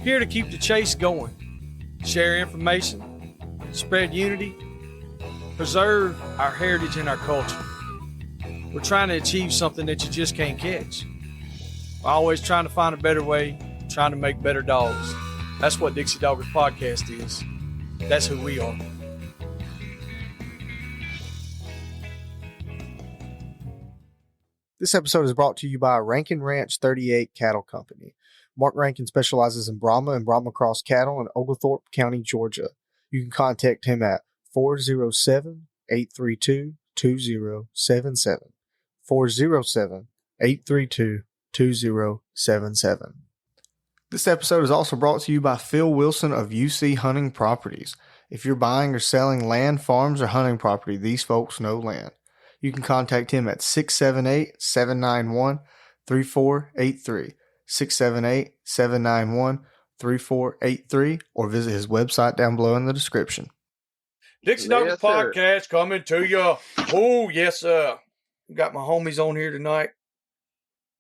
Here to keep the chase going, share information, spread unity, preserve our heritage and our culture. We're trying to achieve something that you just can't catch. We're always trying to find a better way, trying to make better dogs. That's what Dixie Doggers Podcast is. That's who we are. This episode is brought to you by Rankin Ranch 38 Cattle Company. Marc Rankin specializes in Brahma and Brahma Cross cattle in Oglethorpe County, Georgia. You can contact him at 407-832-2077. 407-832-2077. This episode is also brought to you by Phil Wilson of UC Hunting Properties. If you're buying or selling land, farms, or hunting property, these folks know land. You can contact him at 678-791-3483. 678-791-3483, or visit his website down below in the description. Dixie Doggers Podcast coming to you. Oh, yes, got my homies on here tonight.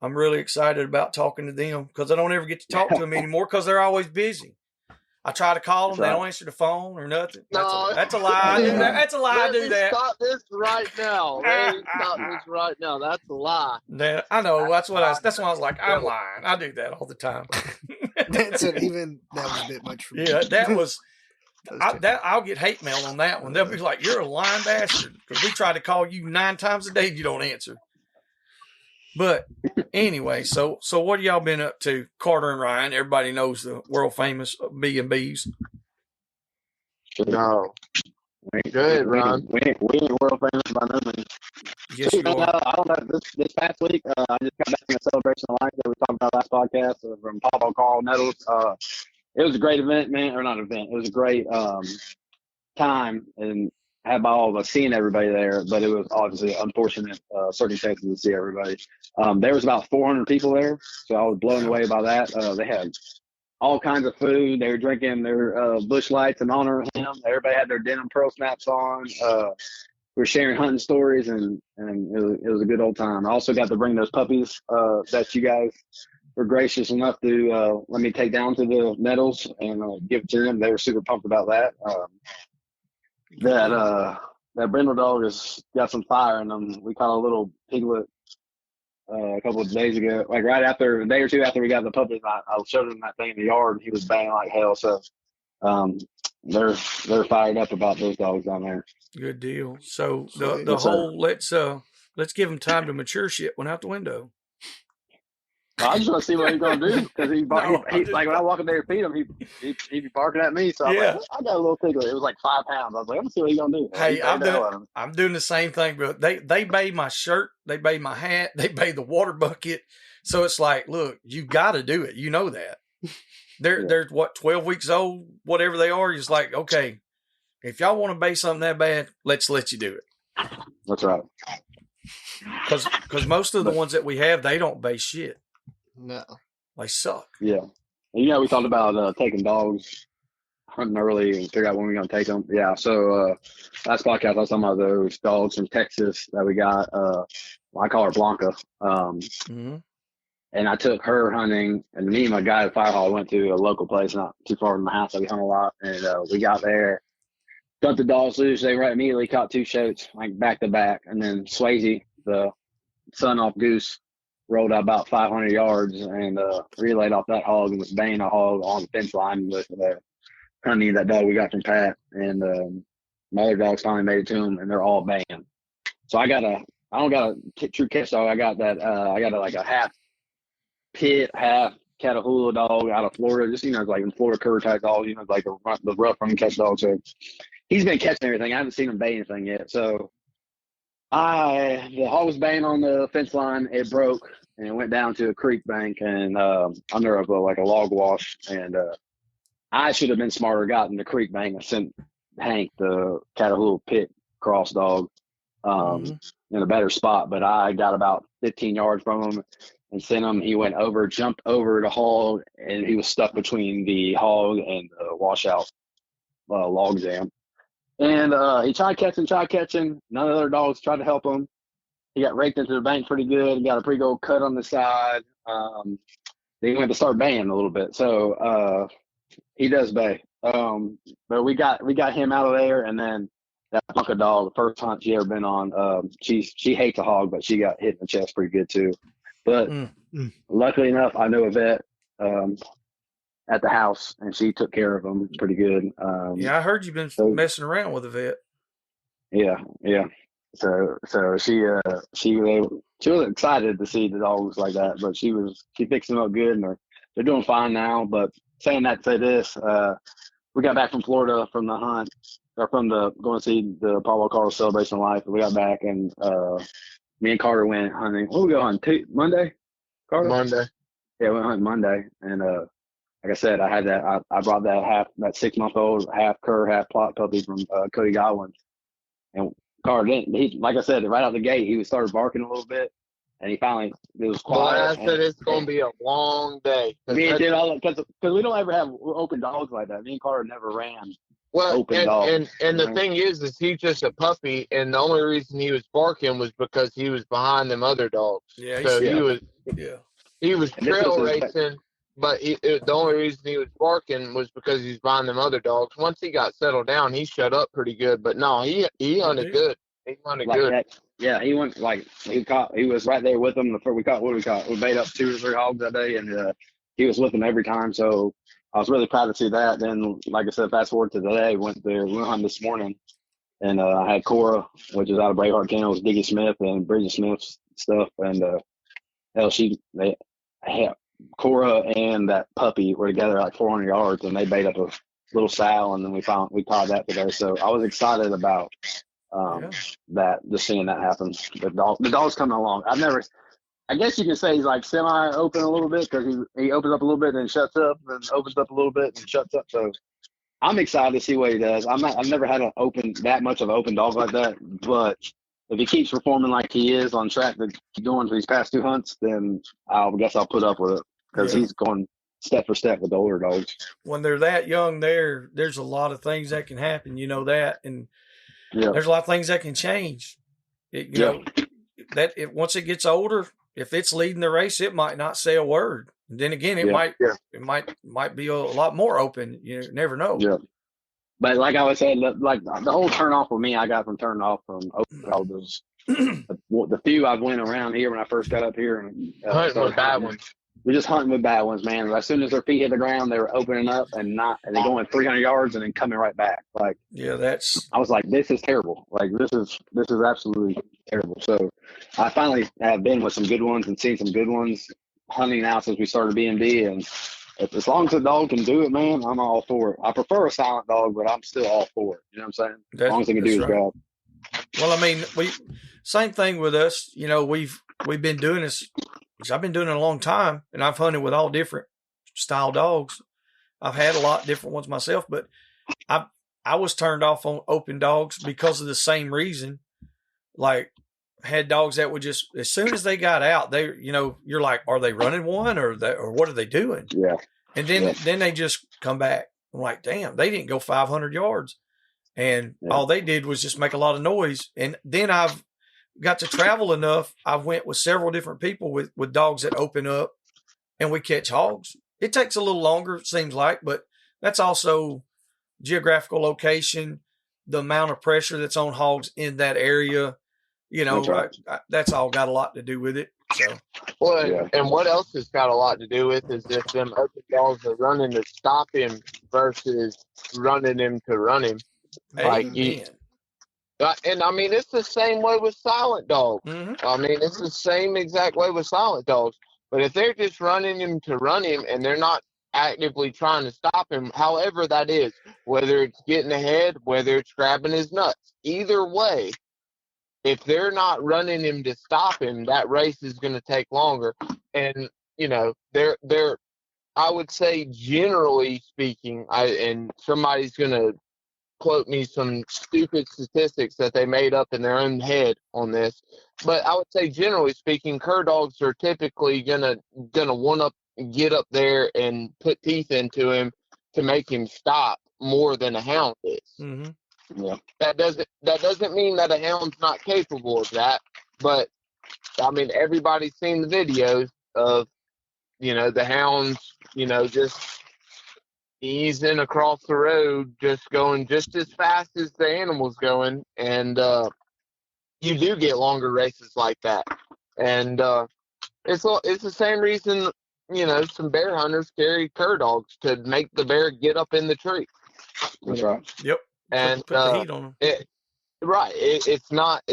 I'm really excited about talking to them because I don't ever get to talk to them anymore because they're always busy. I try to call them, they don't answer the phone or nothing. That's a lie. That's a lie. I do that. Stop this right now. Stop this right now. That's a lie. I know. That's why I was like, I'm lying. I do that all the time. That was a bit much for me. Yeah, that was. I'll get hate mail on that one. They'll be like, "You're a lying bastard," because we try to call you 9 times a day and you don't answer. But anyway, so what have y'all been up to? Carter and Ryan, everybody knows the world famous B&Bs. No. Good, Ron. We ain't world famous by no means. Yes, you are. I don't know. This past week, I just got back from the Celebration of Life that we talked about last podcast from Papa Carl Nettles. It was a great event, man. Or not event. It was a great time and had by all of us seeing everybody there, but it was obviously unfortunate circumstances to see everybody. There was about 400 people there, so I was blown away by that. They had all kinds of food. They were drinking their Busch Lights in honor of him. Everybody had their denim pearl snaps on. We were sharing hunting stories, and it was a good old time. I also got to bring those puppies that you guys were gracious enough to let me take down to the Nettles and give it to them. They were super pumped about that. That brindle dog has got some fire in them. We caught a little piglet a couple of days ago, like right after, a day or two after we got the puppies. I showed him that thing in the yard, and he was banging like hell. So they're fired up about those dogs down there. Good deal. So the whole let's give them time to mature shit went out the window. I just want to see what he's going to do because he's like when I walk in there and feed him, he'd be barking at me. So I'm like, I got a little piglet. It was like 5 pounds. I was like, I'm going to see what he's going to do. Hey, I'm doing the same thing, bro. They bathe my shirt. They bathe my hat. They bathe the water bucket. So it's like, look, you got to do it. You know that. They're what, 12 weeks old, whatever they are. It's like, okay, if y'all want to bathe something that bad, let's let you do it. That's right. Because most of the ones that we have, they don't bathe shit. No. They suck. Yeah. We talked about taking dogs hunting early and figure out when we're going to take them. Yeah. So last podcast, I was talking about those dogs from Texas that we got. I call her Blanca. And I took her hunting, and me and my guy at Fire Hall went to a local place not too far from my house that we hunt a lot. And we got there, got the dogs loose. They right immediately caught 2 shoats, like back to back. And then Swayze, the son off goose, rolled out about 500 yards and relayed off that hog and was banging a hog on the fence line with hunting that dog we got from Pat. And my other dogs finally made it to him, and they're all banging. So I don't got a true catch dog. I got that. I got like a half pit, half Catahoula dog out of Florida. Just like in Florida curve type dog. Like the rough run catch dog. So he's been catching everything. I haven't seen him bang anything yet. So the hog was banging on the fence line. It broke and it went down to a creek bank and under a log wash. And I should have been smarter, gotten the creek bank and sent Hank, the Catahoula pit cross dog, in a better spot. But I got about 15 yards from him and sent him. He went over, jumped over the hog, and he was stuck between the hog and the washout log jam. And he tried catching. None of the other dogs tried to help him. He got raked into the bank pretty good. He got a pretty good cut on the side. he went to start baying a little bit. So he does bay. But we got him out of there, and then that Blanca dog, the first hunt she ever been on. She hates a hog, but she got hit in the chest pretty good too. But luckily enough, I know a vet at the house, and she took care of him pretty good. Yeah, I heard you've been messing around with a vet. Yeah. So she was excited to see the dogs like that, but she fixed them up good, and they're doing fine now. But saying that, say this, we got back from Florida from the hunt, or from the going to see the Paul Carter Celebration of Life. We got back, and me and Carter went hunting. What did we go hunting? Monday? Carter? Monday. Yeah, we went hunting Monday, and like I said, I had that. I brought that 6-month-old half cur, half plot puppy from Cody Godwin, and Carter didn't. He, like I said, right out the gate, he started barking a little bit, and it was quiet. Boy, I said it's going to be a long day. Me and did all because we don't ever have open dogs like that. Me and Carter never ran. Well, open dogs. And the thing is he's just a puppy, and the only reason he was barking was because he was behind them other dogs. Yeah, so he was And trail racing, but the only reason he was barking was because he's behind them other dogs. Once he got settled down, he shut up pretty good. But no, he hunted good. He hunted good. That, yeah, he went he was right there with them. We caught. We made up 2 or 3 hogs that day, and he was with them every time. So I was really proud to see that. Then, like I said, fast forward to today, we went hunting this morning, and I had Cora, which is out of Braveheart Kennels, Diggy Smith and Bridget Smith's stuff, and Cora and that puppy were together like 400 yards, and they bait up a little sow, and then we caught that today. So I was excited about that, just seeing that happen. The dog's coming along. I guess you can say he's like semi-open a little bit, because he opens up a little bit and shuts up, and opens up a little bit and shuts up. So I'm excited to see what he does. I've never had that much of an open dog like that, but if he keeps performing like he is on track that he's doing for these past 2 hunts, then I guess I'll put up with it, because he's going step for step with the older dogs. When they're that young, there's a lot of things that can happen, you know that, and there's a lot of things that can change. Once it gets older, if it's leading the race, it might not say a word. And then again, it might be a lot more open. You never know. Yeah. But like I was saying, like the whole turn off for me, I got from turning off from open dog was the few I've went around here when I first got up here, and hunting with bad ones. We're just hunting with bad ones, man. As soon as their feet hit the ground, they were opening up and they're going 300 yards and then coming right back. I was like, this is terrible. Like this is absolutely terrible. So I finally have been with some good ones and seen some good ones hunting now since we started B&B, and as long as the dog can do it, man, I'm all for it. I prefer a silent dog, but I'm still all for it. You know what I'm saying? As long as they can do his job. Well, I mean, same thing with us. We've been doing this. I've been doing it a long time, and I've hunted with all different style dogs. I've had a lot of different ones myself, but I was turned off on open dogs because of the same reason. Like, had dogs that would just, as soon as they got out, you're like, are they running one or what are they doing? Yeah. And then they just come back. I'm like, damn, they didn't go 500 yards. And all they did was just make a lot of noise. And then I've got to travel enough. I've went with several different people with dogs that open up, and we catch hogs. It takes a little longer, it seems like, but that's also geographical location, the amount of pressure that's on hogs in that area. That's right. That's all got a lot to do with it. So, and what else has got a lot to do with is if them open dogs are running to stop him versus running him to run him. And I mean, it's the same way with silent dogs. Mm-hmm. I mean, it's the same exact way with silent dogs. But if they're just running him to run him and they're not actively trying to stop him, however that is, whether it's getting ahead, whether it's grabbing his nuts, either way, if they're not running him to stop him, that race is going to take longer. And, they're I would say, generally speaking, and somebody's going to quote me some stupid statistics that they made up in their own head on this, but I would say generally speaking, cur dogs are typically gonna want to get up there and put teeth into him to make him stop more than a hound is. Mm-hmm. Yeah. That doesn't mean that a hound's not capable of that, but I mean everybody's seen the videos of the hounds, just easing across the road, just going just as fast as the animal's going. And you do get longer races like that. And it's the same reason, some bear hunters carry cur dogs to make the bear get up in the tree. That's right. Yep. And put the heat on them. Right. It's not.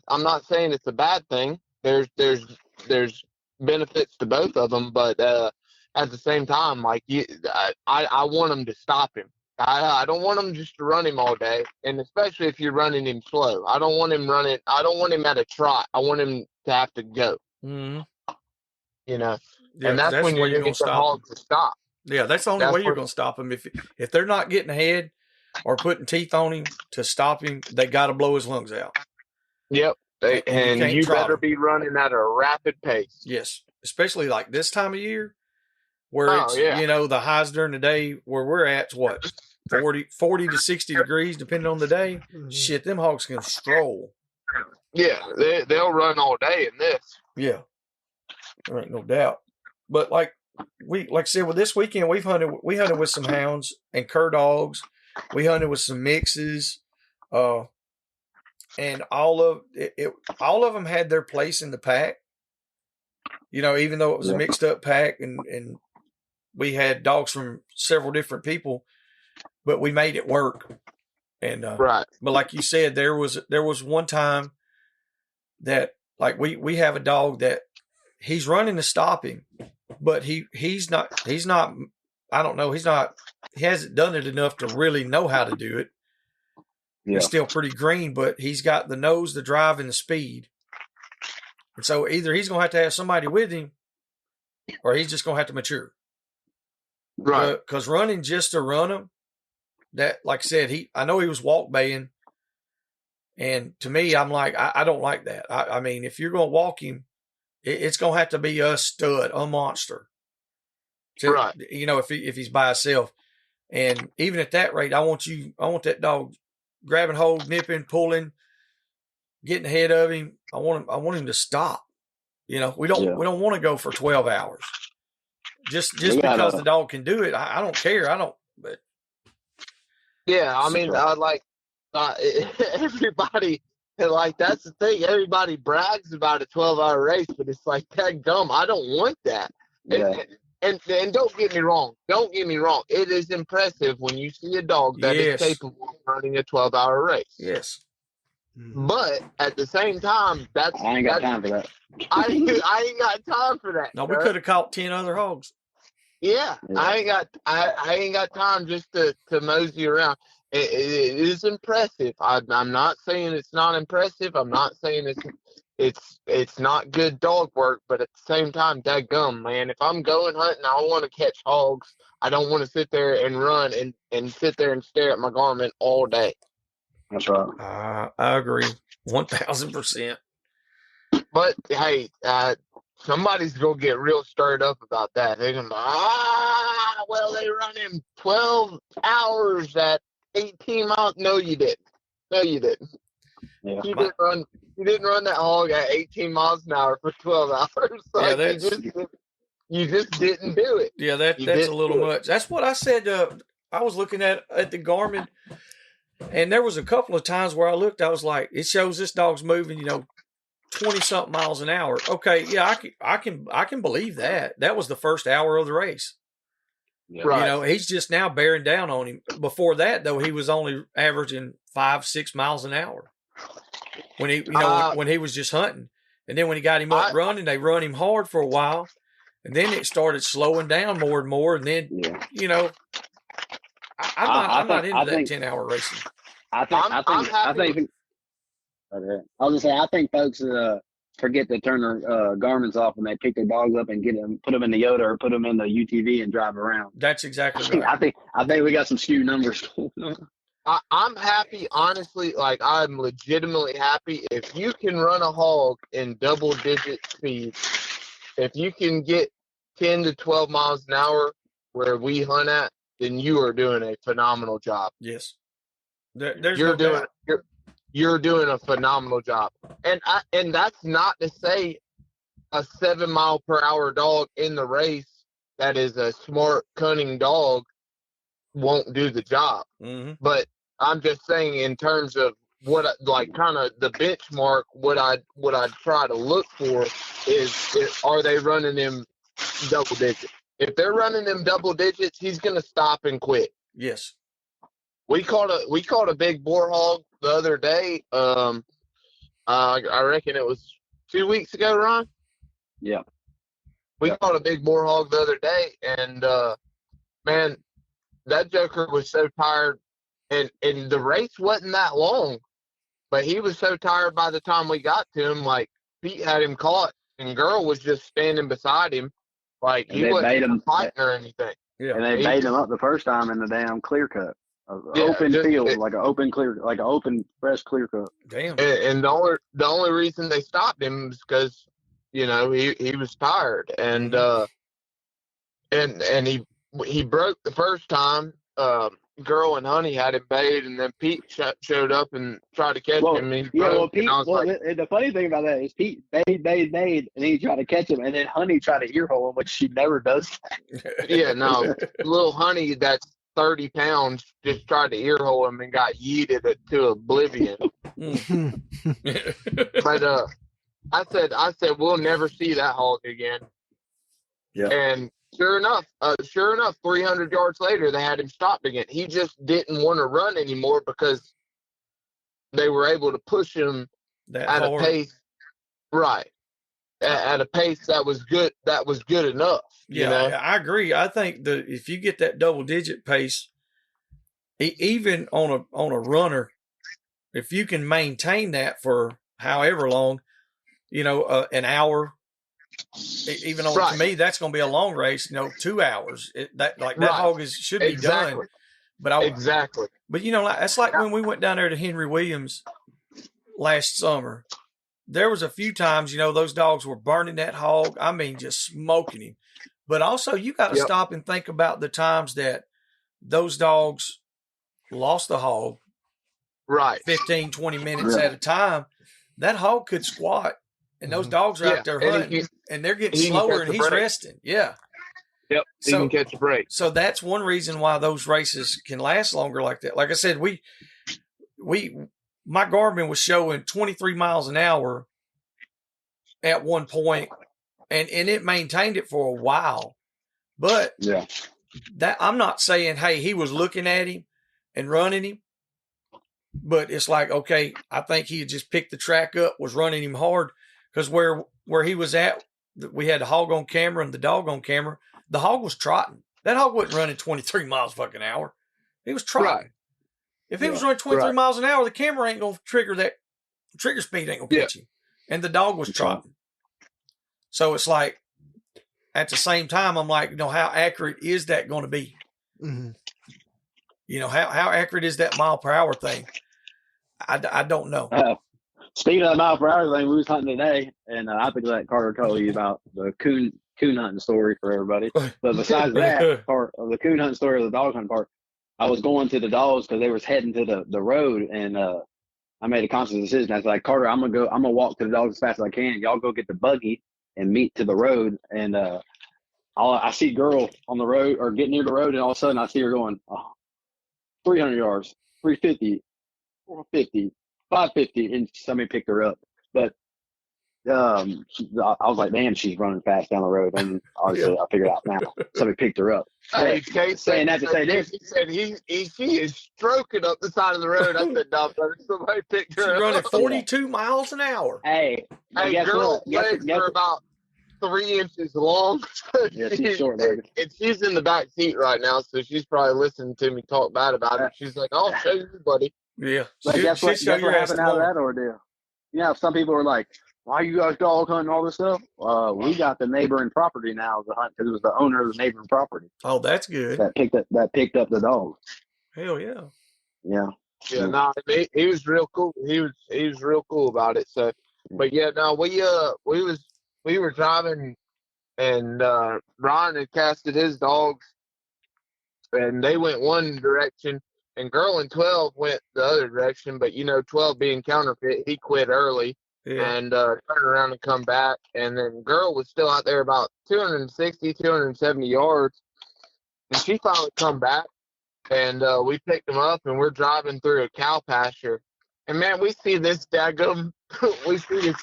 I'm not saying it's a bad thing. There's benefits to both of them, but at the same time, like I want them to stop him. I don't want them just to run him all day, and especially if you're running him slow. I don't want him running. I don't want him at a trot. I want him to have to go. Mm-hmm. Yeah, and that's when you're going to get the hog to stop. Yeah, that's the only way you're going to stop him. If they're not getting ahead or putting teeth on him to stop him, they got to blow his lungs out. Yep. And you better be running at a rapid pace. Yes, especially like this time of year where it's, the highs during the day where we're at's what, 40 to 60 degrees, depending on the day. Mm-hmm. Shit, them hogs can stroll. Yeah, they'll run all day in this. Yeah, there ain't no doubt. But like I said, with this weekend, we hunted with some hounds and cur dogs. We hunted with some mixes, and all of them had their place in the pack. Even though it was a mixed up pack, and we had dogs from several different people, but we made it work. And right. But like you said, there was one time that like we have a dog that he's running to stop him, but he's not. I don't know. He hasn't done it enough to really know how to do it. Yeah. He's still pretty green, but he's got the nose, the drive, and the speed. And so either he's going to have somebody with him, or he's just going to have to mature. Right. Because running just to run him, that, like I said, I know he was walk baying. And to me, I'm like, I don't like that. I mean, if you're going to walk him, it's going to have to be a stud, a monster. Right. If he's by himself. And even at that rate, I want that dog grabbing hold, nipping, pulling, getting ahead of him. I want him to stop. We don't want to go for 12 hours. Just because the dog can do it, I don't care. But yeah, I mean, everybody, like, that's the thing. Everybody brags about a 12-hour race, but it's like, that gum, I don't want that. Yeah. And don't get me wrong. It is impressive when you see a dog that is capable of running a 12-hour race. Yes. But at the same time, I ain't got time for that. I ain't got time for that. No, we could have caught 10 other hogs. Yeah. I ain't got time just to mosey around. It is impressive. I'm not saying it's not impressive. I'm not saying it's not good dog work, but at the same time, dadgum, man, if I'm going hunting, I want to catch hogs. I don't want to sit there and run and sit there and stare at my garment all day. That's right. I agree 1,000%. But hey, somebody's gonna get real stirred up about that. They're gonna well, they run him 12 hours at 18 miles. No, you didn't. Yeah. You didn't run that hog at 18 miles an hour for 12 hours. Like, you just didn't do it. Yeah, that's a little much. That's what I said. I was looking at the Garmin, and there was a couple of times where I looked. I was like, it shows this dog's moving, 20-something miles an hour. Okay, yeah, I can believe that. That was the first hour of the race. Yeah. Right. He's just now bearing down on him. Before that, though, he was only averaging 5-6 miles an hour when he, when he was just hunting. And then when he got him up running, they run him hard for a while, and then it started slowing down more and more. And then, I'm not into that 10-hour racing. I was gonna say, I think folks forget to turn their Garmin's off when they pick their dogs up and put them in the Yoda or put them in the UTV and drive around. That's exactly right. I think we got some skew numbers going on. I'm happy, honestly. Like, I'm legitimately happy if you can run a hog in double-digit speed. If you can get 10 to 12 miles an hour where we hunt at, then you are doing a phenomenal job. Yes, you're doing a phenomenal job. And that's not to say a 7-mile-per-hour dog in the race that is a smart, cunning dog won't do the job. Mm-hmm. But I'm just saying, in terms of what, like, kind of the benchmark, what I try to look for is are they running him double digits? If they're running him double digits, he's gonna stop and quit. Yes. We caught a big boar hog the other day. I reckon it was 2 weeks ago, Ron. Yeah. We caught a big boar hog the other day, and man, that joker was so tired, and the race wasn't that long, but he was so tired by the time we got to him. Like, Pete had him caught, and Girl was just standing beside him, like And he they wasn't bait him. fighting or anything. Yeah. And they He bait him just- up the first time in the damn clear cut. Yeah, Open just- field, like an open clear, like an open fresh clear cut. Damn. And the only reason they stopped him is because, you know, he was tired, and and he broke the first time. Girl and Honey had him baited, and then Pete showed up and tried to catch him. And he broke, Pete. and I was Well, like, the funny thing about that is Pete bait, and he tried to catch him, and then Honey tried to earhole him, which she never does. yeah, no, little Honey that's 30 pounds just tried to earhole him and got yeeted to oblivion. But I said we'll never see that hog again. Yeah. And sure enough, 300 yards later, they had him stopped again. He just didn't want to run anymore because they were able to push him That at hard. a pace, right? At a pace that was good. That was good enough. Yeah, You know? I agree. I think that if you get that double digit pace, even on a runner, if you can maintain that for however long, you know, an hour, even on Right. to me, that's going to be a long race. You know, 2 hours. That Right. hog should be done. Exactly. But Exactly. But you know, that's like when we went down there to Henry Williams last summer. There was a few times, you know, those dogs were burning that hog. I mean, just smoking him. But also, you got to Yep. stop and think about the times that those dogs lost the hog Right. 15, 20 minutes at a time. That hog could squat, and those dogs are Yeah, out there and hunting, and they're getting he can slower, catch and a he's break. resting. Yeah. Yep. He So- can catch a break. So that's one reason why those races can last longer like that. Like I said, my Garmin was showing 23 miles an hour at one point, and it maintained it for a while. But Yeah. that I'm not saying, hey, he was looking at him and running him, but it's like, okay, I think he had just picked the track up, was running him hard, because where he was at, we had the hog on camera and the dog on camera. The hog was trotting. That hog wasn't running 23 miles fucking hour. He was trotting. Right. If he was running 23 miles an hour, the camera ain't going to trigger that. Trigger speed ain't going to catch him. And the dog was trotting. So it's like, at the same time, I'm like, you know, how accurate is that going to be? Mm-hmm. You know, how accurate is that mile per hour thing? I don't know. Speaking of the mile per hour thing, we was hunting today, and I think that Carter told you about the coon hunting story for everybody. But besides that part of the coon hunting story, or the dog hunting part, I was going to the dogs because they was heading to the road, and I made a conscious decision. I was like, Carter, I'm gonna walk to the dogs as fast as I can. Y'all go get the buggy and meet to the road. And I see Girl on the road or getting near the road, and all of a sudden I see her going 300 yards, 350, 450, 550, and somebody picked her up. But I was like, man, she's running fast down the road. And obviously I figured out now. Somebody picked her up. Hey, Kate saying that to say this. He said she is stroking up the side of the road. I said, no, brother, somebody picked She's her up. running 42 miles an hour. Hey, Hey, guess Girl's what? legs are about 3 inches long. Yeah, she's short legged. And she's in the back seat right now, so she's probably listening to me talk bad about it. She's like, I'll show you, buddy. Yeah. But guess what? Guess what happened out of that ordeal? Yeah, some people were like, why you guys dog hunting all this stuff? We got the neighboring property now to hunt because it was the owner of the neighboring property Oh, that's good. that picked up the dogs. Hell yeah. Yeah. Yeah, no, he was real cool. He was real cool about it. So, but yeah, no, we were driving, and Ron had casted his dogs, and they went one direction, and Girl and 12 went the other direction. But 12 being counterfeit, he quit early. Yeah. and turned around and come back. And then girl was still out there about 260, 270 yards. And she finally come back, and we picked him up, and we're driving through a cow pasture. And, man, we see this daggum, we see this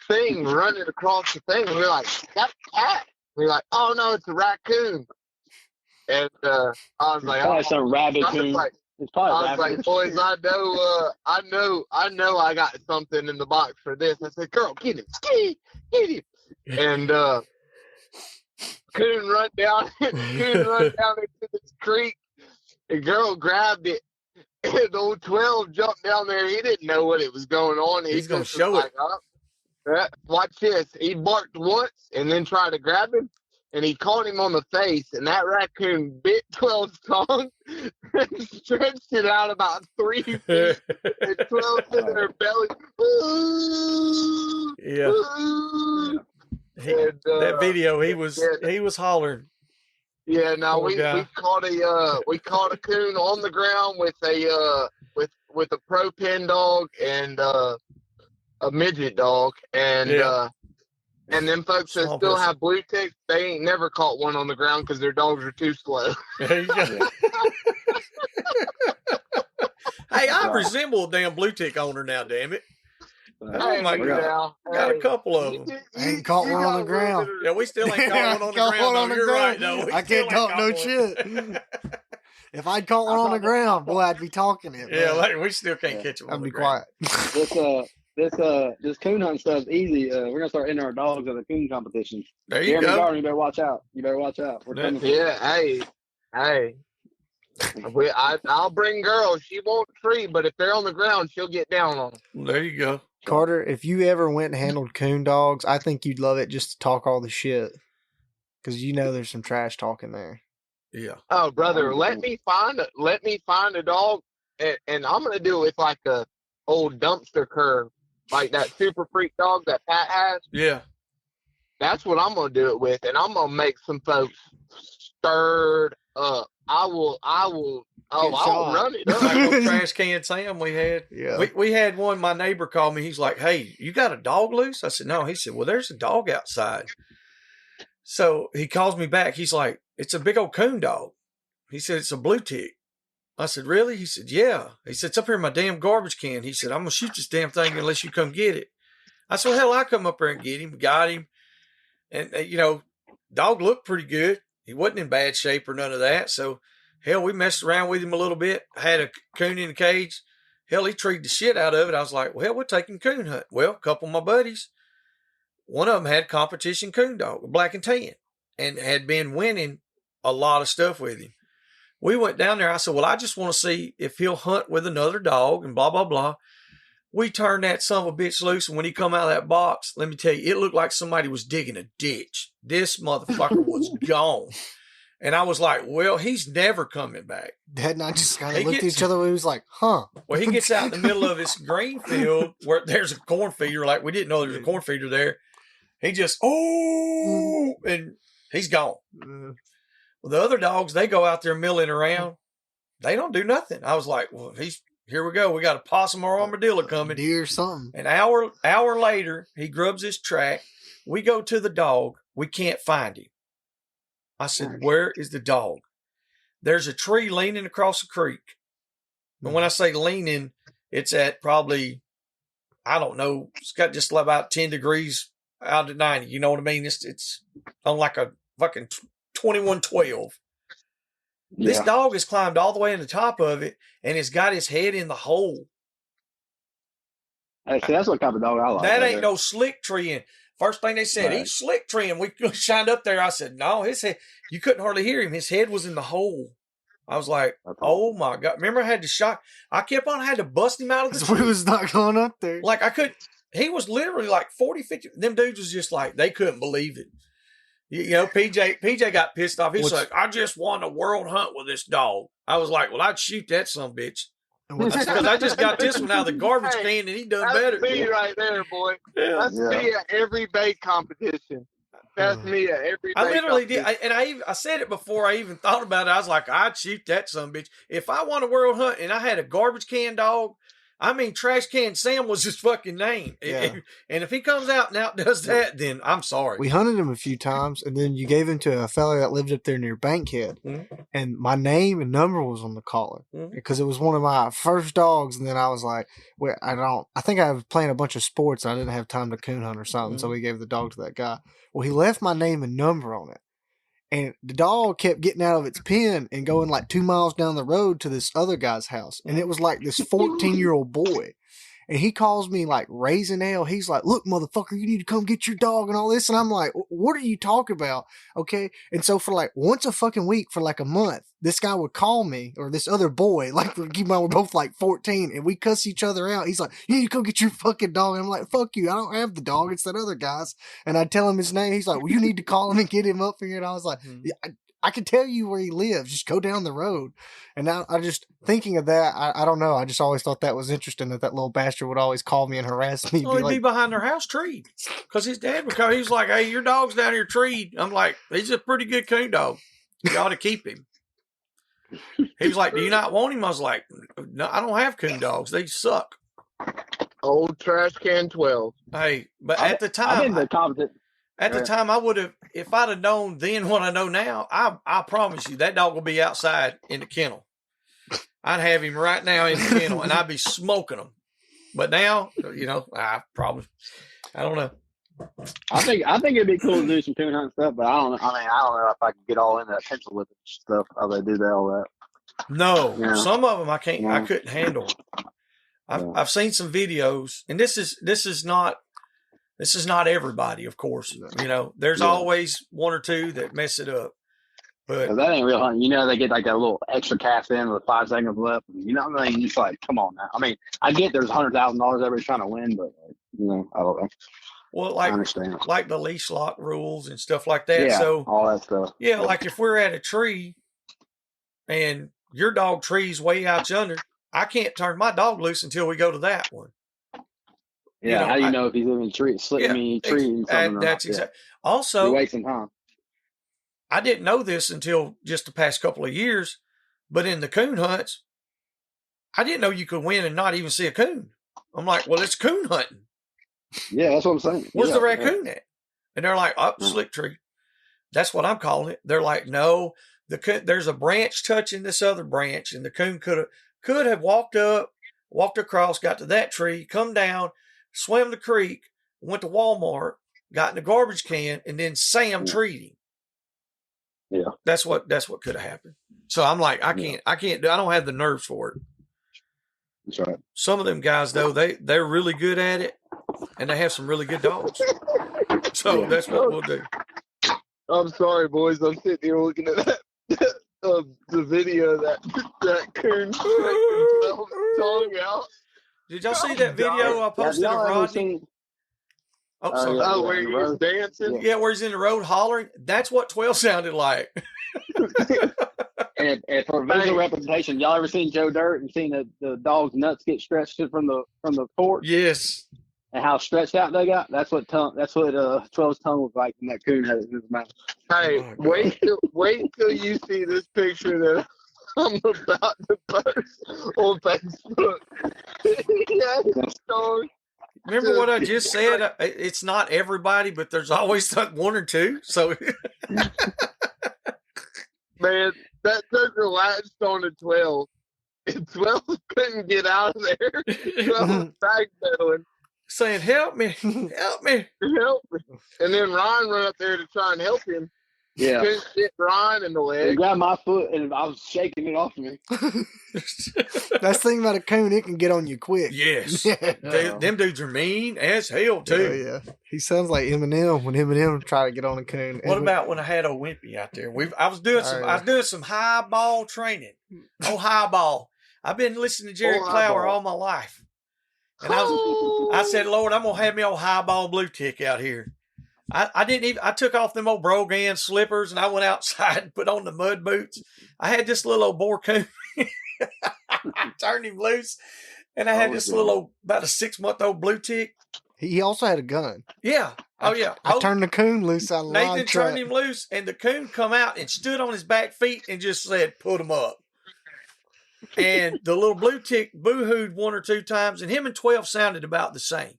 thing running across the thing, and we're like, that's a cat. We're like, oh, no, it's a raccoon. And I was like, Probably some rabbit I was coon. like, It's probably I was rabbit. like, boys, I know I got something in the box for this. I said, girl, get him, get him. And Coon run down into this creek. The girl grabbed it. And old 12 jumped down there. He didn't know what it was going on. He's gonna just show was it. like, watch this. He barked once and then tried to grab him. And he caught him on the face, and that raccoon bit 12's tongue and stretched it out about 3 feet. And 12's in their belly. Yeah. And, that video, he was hollering. Yeah, now Poor we caught a coon on the ground with a pro pen dog and a midget dog, and them folks that Small still person. have blue ticks, they ain't never caught one on the ground because their dogs are too slow. There you go. Hey, I resemble a damn blue tick owner now, damn it. Oh my God. Got a couple of them. I ain't caught one on the ground. Yeah, we still ain't caught one on the Caught ground. one on though. the You're right, ground. though. We I still can't ain't talk no caught one. shit. If I'd caught one on the ground, boy, I'd be talking it. Yeah, man. like we still can't catch them. I'd be quiet. This coon hunt stuff's easy. We're gonna start entering our dogs at the coon competition. There you Jeremy go. Garden, you better watch out. We're coming. Yeah, hey. I'll bring girls. She won't tree, but if they're on the ground, she'll get down on them. There you go. Carter, if you ever went and handled coon dogs, I think you'd love it just to talk all the shit. Because you know there's some trash talking there. Yeah. Oh, brother, let me find a dog, and I'm gonna do it with like a old dumpster curve, like that super freak dog that Pat has. Yeah. That's what I'm gonna do it with, and I'm gonna make some folks stirred up. I'll run it up. Like old trash can Sam we had. Yeah. We had one, my neighbor called me. He's like, hey, you got a dog loose? I said, no. He said, well, there's a dog outside. So he calls me back. He's like, it's a big old coon dog. He said, it's a blue tick. I said, really? He said, yeah. He said, it's up here in my damn garbage can. He said, I'm going to shoot this damn thing unless you come get it. I said, well, hell, I come up there and get him. Got him. And, dog looked pretty good. He wasn't in bad shape or none of that. So, hell, we messed around with him a little bit. I had a coon in the cage. Hell, he treated the shit out of it. I was like, well, hell, we're taking coon hunt. Well, a couple of my buddies, one of them had competition coon dog, black and tan, and had been winning a lot of stuff with him. We went down there. I said, well, I just want to see if he'll hunt with another dog and blah, blah, blah. We turned that son of a bitch loose, and when he come out of that box, let me tell you, it looked like somebody was digging a ditch. This motherfucker was gone. And I was like, well, he's never coming back. Dad and I just kind of looked at each other and he was like, huh. Well, he gets out in the middle of this green field where there's a corn feeder. Like, we didn't know there was a corn feeder there. He just, and he's gone. Well, the other dogs, they go out there milling around. They don't do nothing. I was like, well, here we go. We got a possum or armadillo coming. Deer or something. An hour later, he grubs his track. We go to the dog. We can't find him. I said, where is the dog? There's a tree leaning across the creek. And when I say leaning, it's at probably, I don't know, it's got just about 10 degrees out of 90. You know what I mean? It's on like a fucking 2112. Yeah. This dog has climbed all the way in the top of it and has got his head in the hole. Hey, see, that's what type of dog I like. That ain't no slick treeing. First thing they said, Right. he's slick treeing. We shined up there. I said, no, his head, you couldn't hardly hear him. His head was in the hole. I was like, oh my God. Remember, I had to shock. I kept on, I had to bust him out of the tree. We was not going up there. Like, I couldn't, he was literally like 40, 50. Them dudes was just like, they couldn't believe it. You know, PJ got pissed off. He's like, I just won a world hunt with this dog. I was like, well, I'd shoot that son of a bitch. Because I just got this one out of the garbage can and he done better. That's me right there, boy. Yeah. That's me at every bait competition. That's me at every bait I literally competition. did. I said it before I even thought about it. I was like, I'd shoot that son of a bitch. If I won a world hunt and I had a garbage can dog I mean, Trash Can Sam was his fucking name. Yeah. And if he comes out and outdoes that, then I'm sorry. We hunted him a few times, and then you gave him to a fella that lived up there near Bankhead. Mhm. And my name and number was on the collar because it was one of my first dogs. And then I was like, "Well, I think I was playing a bunch of sports. And I didn't have time to coon hunt or something, so we gave the dog to that guy. Well, he left my name and number on it, and the dog kept getting out of its pen and going like 2 miles down the road to this other guy's house, and it was like this 14-year-old boy. And he calls me like raising hell. He's like, "Look, motherfucker, you need to come get your dog and all this." And I'm like, "What are you talking about?" Okay. And so for like once a fucking week for like a month, this guy would call me, or this other boy, like keep in mind we're both like 14, and we cuss each other out. He's like, "You need to go get your fucking dog." And I'm like, "Fuck you. I don't have the dog. It's that other guy's." And I tell him his name. He's like, "Well, you need to call him and get him up here." And I was like, "Yeah, I can tell you where he lives. Just go down the road." And now I just thinking of that. I don't know. I just always thought that was interesting that little bastard would always call me and harass me. Oh, he'd be behind their house treed. Because his dad would come. He was like, "Hey, your dog's down here treed." I'm like, "He's a pretty good coon dog. You ought to keep him." He was like, "Do you not want him?" I was like, "No, I don't have coon dogs. They suck." Old Trash Can 12. Hey, but at the time, I think the competent. at the time, I would have, if I'd have known then what I know now, I promise you that dog will be outside in the kennel. I'd have him right now in the kennel, and I'd be smoking him. But now, I don't know. I think it'd be cool to do some coon hunt stuff, but I don't know if I can get all into that pencil whipping stuff. How they do that, all that. No, Yeah. some of them I can't. Yeah. I couldn't handle. I've seen some videos, and this is not everybody, of course. There's always one or two that mess it up. But that ain't real hunting. They get like that little extra cast in with 5 seconds left. You know what I mean? It's like, come on now. I mean, I get there's $100,000 everybody's trying to win, but I don't know. well, I understand. like the leash lock rules and stuff like that. Yeah, So all that stuff. yeah, like if we're at a tree and your dog tree's way out yonder, I can't turn my dog loose until we go to that one. Yeah, how do you know if he's in a tree? Tree and something. That's exactly. Also, you're wasting time. I didn't know this until just the past couple of years, but in the coon hunts, I didn't know you could win and not even see a coon. I'm like, well, it's coon hunting. Yeah, that's what I'm saying. Where's the raccoon at? And they're like, up the slick tree. That's what I'm calling it. They're like, no, there's a branch touching this other branch, and the coon could have walked across, got to that tree, come down, swam the creek, went to Walmart, got in the garbage can, and then Sam treed him. Yeah, that's what could have happened. So I'm like, I can't do. I don't have the nerves for it. That's right. Some of them guys though, they're really good at it, and they have some really good dogs. So that's what we'll do. I'm sorry, boys. I'm sitting here looking at that the video that coon tongue out. Did y'all see that video I posted of Rodney? Oh, sorry. Where he was dancing? Yeah, where he's in the road hollering. That's what 12 sounded like. and for visual representation, y'all ever seen Joe Dirt and seen the dog's nuts get stretched from the porch? Yes. And how stretched out they got? That's what 12's tongue was like when that coon had it in his mouth. Hey, wait till you see this picture that I'm about to post on Facebook. Remember what I just said? It's not everybody, but there's always one or two. So, man, that sucker latched on to 12. And 12 couldn't get out of there. 12 was backpedaling, saying, "Help me, help me, help me!" And then Ryan ran up there to try and help him. Yeah, couldn't get Ryan in the leg. He grabbed my foot and I was shaking it off of me. That's the thing about a coon; it can get on you quick. Yes, them dudes are mean as hell too. Yeah. He sounds like Eminem when Eminem tried to get on a coon. What about when I had old Wimpy out there? I was doing some high ball training. Oh, high ball! I've been listening to Jerry Clower all my life, and I said, "Lord, I'm gonna have me old high ball blue tick out here." I took off them old Brogan slippers and I went outside and put on the mud boots. I had this little old boar coon. I turned him loose, and I had this little about a 6-month-old blue tick. He also had a gun. Yeah. Oh yeah. I turned the coon loose out of the Nathan turned him loose, and the coon come out and stood on his back feet and just said, "Put him up." And the little blue tick boo-hooed 1 or 2 times, and him and 12 sounded about the same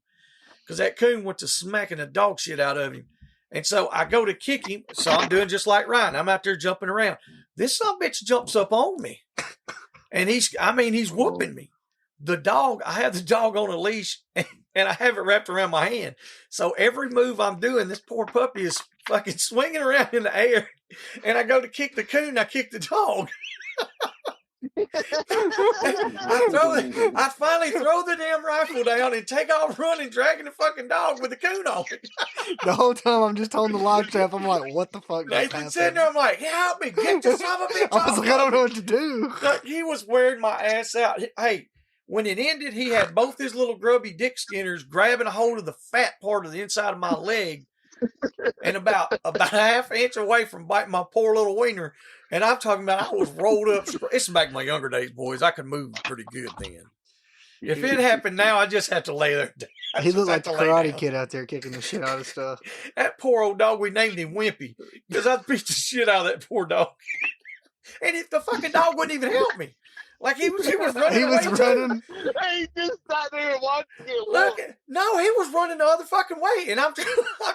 because that coon went to smacking the dog shit out of him. And so I go to kick him. So I'm doing just like Ryan. I'm out there jumping around. This son of a bitch jumps up on me. And he's whooping me. The dog, I have the dog on a leash and I have it wrapped around my hand. So every move I'm doing, this poor puppy is fucking swinging around in the air. And I go to kick the coon, I kick the dog. I finally throw the damn rifle down and take off running, dragging the fucking dog with the coon on it. The whole time I'm just holding the live trap. I'm like, what the fuck? Nathan's sitting there. I'm like, help me, get this son of a bitch. I was like, I don't know what to do. He was wearing my ass out. Hey, when it ended, he had both his little grubby dick skinners grabbing a hold of the fat part of the inside of my leg and about a half inch away from biting my poor little wiener. And I'm talking about I was rolled up. It's back in my younger days, boys. I could move pretty good then. If it happened now, I just have to lay there. He looked like the Karate Kid out there kicking the shit out of stuff. That poor old dog, we named him Wimpy because I beat the shit out of that poor dog. And if the fucking dog wouldn't even help me. Like he was running. He was running. He just sat there and watched it. Look, no, he was running the other fucking way. And I'm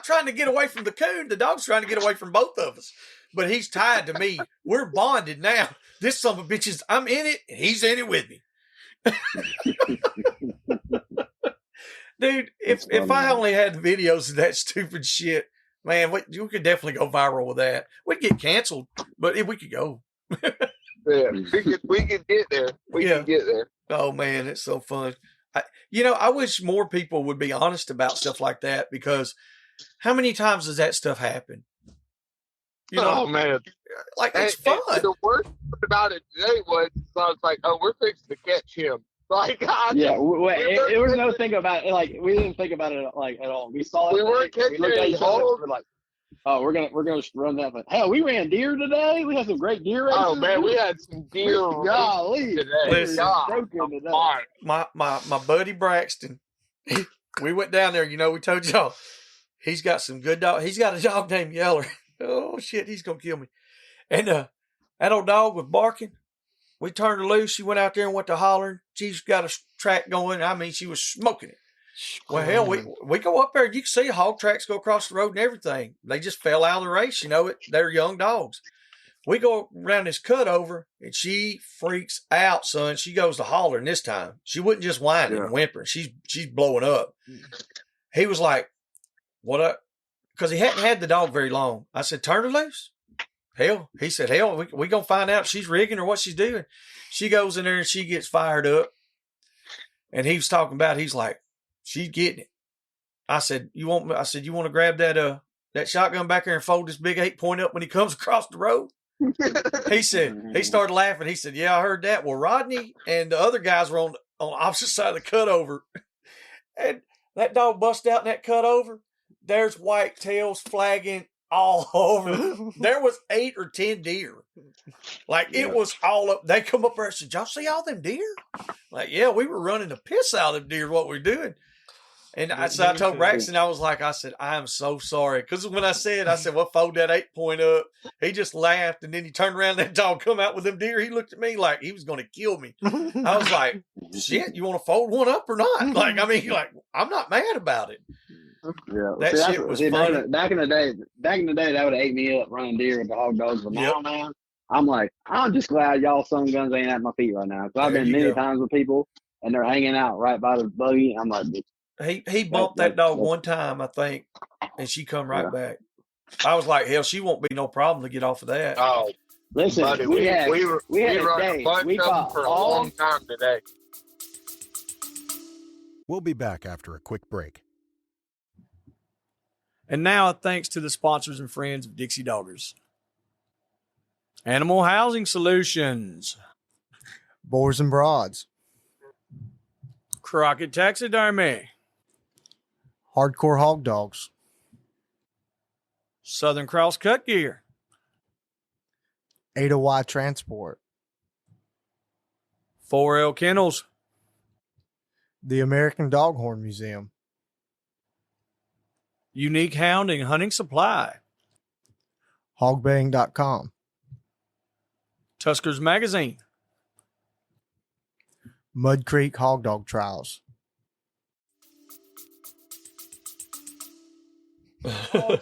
trying to get away from the coon. The dog's trying to get away from both of us. But he's tied to me. We're bonded now. This son of a bitch is, I'm in it, and he's in it with me. Dude, if I only had videos of that stupid shit, man, we could definitely go viral with that. We'd get canceled, but we could go. Yeah, we could get there. We could get there. Oh, man, it's so fun. I wish more people would be honest about stuff like that because how many times does that stuff happen? Oh, man. Like, it's fun. And the worst part about it today was, I was like, oh, we're fixing to catch him. Like, it was no thing about it. Like, we didn't think about it like at all. We saw it. We weren't catching any holes. We're like, oh, we're gonna run that. But hell, we ran deer today. We had some great deer races. Oh man, we had some deer golly today. Listen, my buddy Braxton, we went down there. We told y'all he's got some good dog. He's got a dog named Yeller. Oh shit, he's gonna kill me. And that old dog was barking. We turned her loose. She went out there and went to hollering. She's got a track going. I mean, she was smoking it. Well, hell, we go up there. You can see hog tracks go across the road and everything. They just fell out of the race. They're young dogs. We go around this cutover, and she freaks out, son. She goes to hollering this time. She wasn't just whining and whimpering. She's blowing up. He was like, what up? Because he hadn't had the dog very long. I said, turn her loose. Hell, he said, hell, we going to find out if she's rigging or what she's doing. She goes in there and she gets fired up. And he was talking about, he's like, she's getting it. I said, you want to grab that shotgun back there and fold this big 8-point up when he comes across the road? He said, he started laughing. He said, yeah, I heard that. Well, Rodney and the other guys were on the opposite side of the cutover. And that dog bust out in that cutover. There's white tails flagging all over. There was 8 or 10 deer. Like, it was all up. They come up there and said, y'all see all them deer? Like, yeah, we were running the piss out of them deer, what we're doing. And I told Braxton, I said, I am so sorry. Because when I said, well, fold that 8-point up, he just laughed. And then he turned around, that dog come out with them deer. He looked at me like he was going to kill me. I was like, shit, you want to fold one up or not? Like, I mean, I'm not mad about it. Yeah, that shit was funny. Back in the day, that would have ate me up running deer with the hog dogs. But now, man, I'm like, I'm just glad y'all some guns ain't at my feet right now. Because I've been many times with people and they're hanging out right by the buggy. I'm like, he bumped that dog one time, I think, and she come right back. I was like, hell, she won't be no problem to get off of that. Oh, listen, buddy, we had a day. bunch We of them for a long time today. We'll be back after a quick break. And now, thanks to the sponsors and friends of Dixie Doggers. Animal Housing Solutions. Boars N Broads. Crockett Taxidermy. Hardcore Hog Dogs. Southern Cross Cut Gear. Ada Y Transport. 4L Kennels. The American Doghorn Museum. Unique Hounding Hunting Supply. Hogbaying.com. Tuskers Magazine. Mud Creek Hog Dog Trials.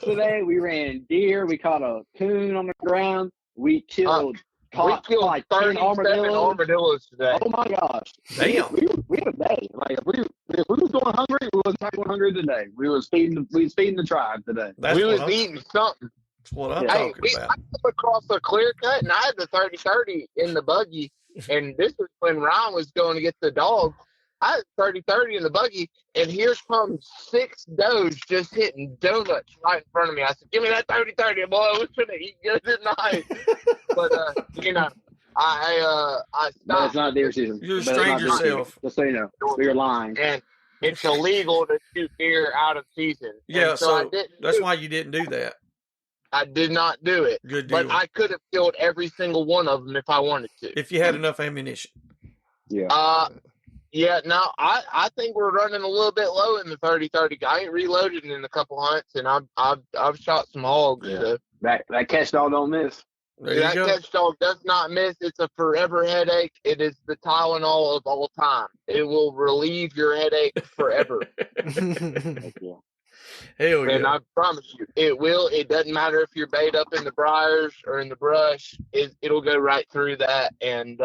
Today we ran deer. We caught a coon on the ground. We killed. We killed like 37 armadillos today. Oh my gosh! Damn. We had a day. Like if we was going hungry, we was not going hungry today. We was feeding the tribe today. That's we what was I'm, eating something. that's what I'm Hey, talking I about. came across a clear cut, and I had the 30-30 in the buggy, and this was when Ryan was going to get the dog. I had 30-30 in the buggy, and here comes 6 does just hitting donuts right in front of me. I said, "Give me that 30-30, boy. We're gonna eat good tonight." But I But stopped. it's not deer season. You But it's not restrained deer season. yourself. Just so you know, you're lying. And it's illegal to shoot deer out of season. Yeah, And so I didn't. that's why you didn't do that. I did not do it. Good deal. But I could have killed every single one of them if I wanted to. If you had enough ammunition. Yeah. Yeah. Now I think we're running a little bit low in the 30-30. I ain't reloaded in a couple hunts, and I've shot some hogs. Yeah. So. That catch dog don't miss. There you That go. catch dog does not miss. It's a forever headache. It is the Tylenol of all time. It will relieve your headache forever. Heck yeah. Hell And yeah. I promise you, it will. It doesn't matter if you're bait up in the briars or in the brush. It'll go right through that, and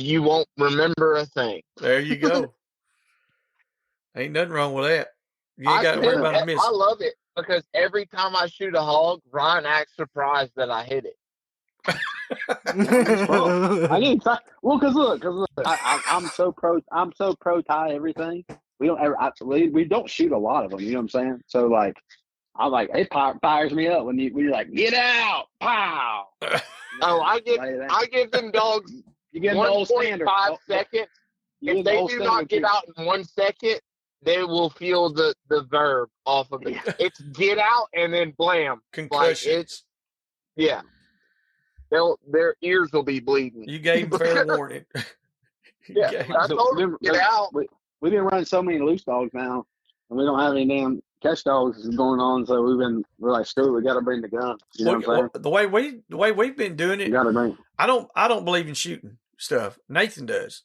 you won't remember a thing. There you go. Ain't nothing wrong with that. You ain't got to worry about a miss. I love it because every time I shoot a hog, Ryan acts surprised that I hit it. I need to. Well, cause look, I'm so pro tie everything. We don't ever. We don't shoot a lot of them. You know what I'm saying? So like, I'm like, it fires me up when you're like, get out, pow. Oh, I give them dogs You get the old 1.5 standard. seconds. You If get the they old do standard not get too. out in 1 second, they will feel the verb off of it. Yeah. It's get out and then blam. Concussions. Yeah. Their ears will be bleeding. You gave them fair warning. You Yeah, gave I 'em- told them get out. We've been running so many loose dogs now, and we don't have any damn catch dogs going on. So we're like, screw it, we got to bring the gun. You know what I'm saying? the way we've been doing We it, got to bring. I don't believe in shooting stuff. Nathan does.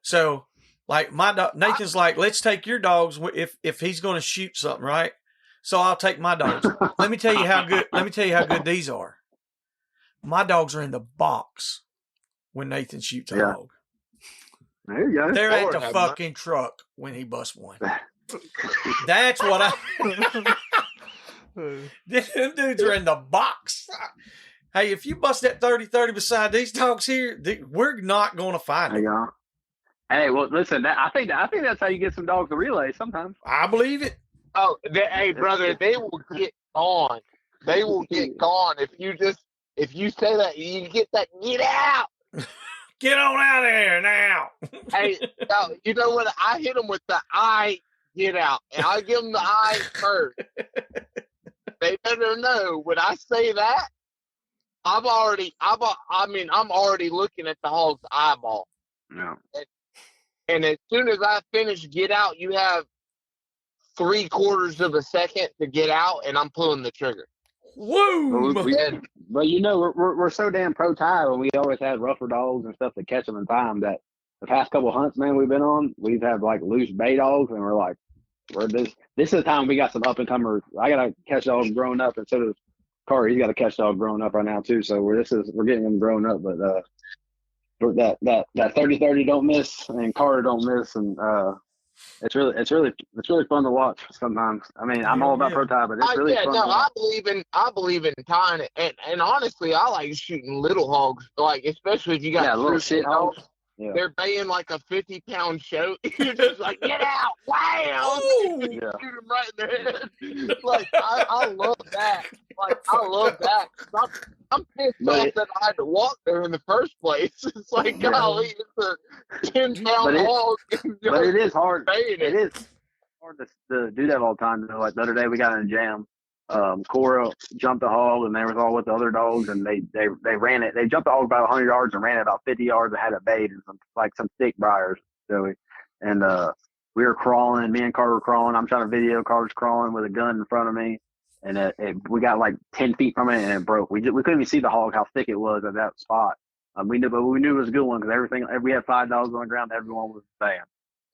So, like Nathan's like, let's take your dogs if he's going to shoot something, right? So I'll take my dogs. Let me tell you how good these are. My dogs are in the box when Nathan shoots a Yeah. hog. There you go. They're Lord at the have fucking truck when he busts one. That's what them dudes are in the box. Hey, if you bust that 30-30 beside these dogs here, we're not going to find There you them. go. Hey, well, listen. I think that's how you get some dogs to relay sometimes. I believe it. Oh, hey, brother, they will get gone. They will get gone if you say that. You get that. Get out. Get on out of here now. Hey, you know what? I hit them with the eye. Get out, and I give them the eye first. They better know when I say that. I'm already looking at the hog's eyeball. No. And as soon as I finish get out, you have 3/4 of a second to get out, and I'm pulling the trigger. Woo! But you know, we're so damn pro tie when we always had rougher dogs and stuff to catch them in time that the past couple hunts, man, we've been on, we've had like loose bay dogs, and we're like, this is the time we got some up and comers. I got a catch dog growing up, and so does Carter. He's got a catch dog growing up right now too. So we're getting him grown up, but that 30-30 don't miss, and Carter don't miss, and it's really fun to watch sometimes. I mean, I'm all about pro tie, but it's really fun. I believe in tying it, and honestly, I like shooting little hogs, like especially if you got little shit hogs. Yeah. They're baying like a 50-pound shoat. You're just like, get out, wow! Ooh. Shoot them right in the head. Like I love that. Like I love that. I'm pissed off that I had to walk there in the first place. It's like, golly, it's a 10-pound hog. But it is hard. Baying It is hard to do that all the time. Like the other day, we got in a jam. Cora jumped the hog, and they was all with the other dogs, and they ran it. They jumped the hog about 100 yards and ran it about 50 yards and had it bait in some thick briars, Joey. And we were crawling. Me and Carter were crawling. I'm trying to video. Carter's crawling with a gun in front of me, and we got like 10 feet from it, and it broke. We couldn't even see the hog how thick it was at that spot. We knew it was a good one because we had 5 dogs on the ground. Everyone was a fan.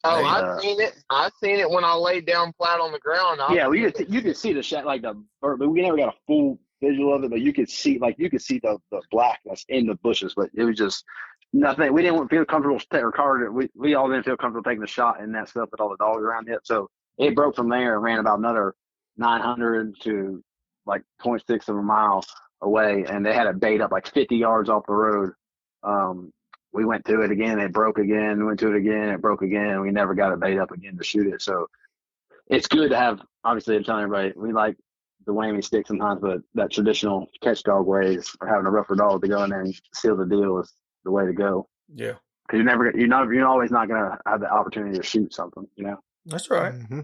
Oh, And, I've seen it. I've seen it when I laid down flat on the ground. Well, you could see the shot, like the bird, but we never got a full visual of it. But you could see the black that's in the bushes. But it was just nothing. We didn't feel comfortable we all didn't feel comfortable taking the shot in that stuff with all the dogs around it. So it broke from there and ran about another 900 to like 0.6 of a mile away, and they had it bait up like 50 yards off the road. We went to it again, it broke again, went to it again, it broke again, and we never got it bait up again to shoot it. So it's good to have, obviously, I'm telling everybody, we like the whammy stick sometimes, but that traditional catch dog ways or having a rougher dog to go in there and seal the deal is the way to go. Yeah. Because you're always not going to have the opportunity to shoot something, you know? That's right. Mm-hmm.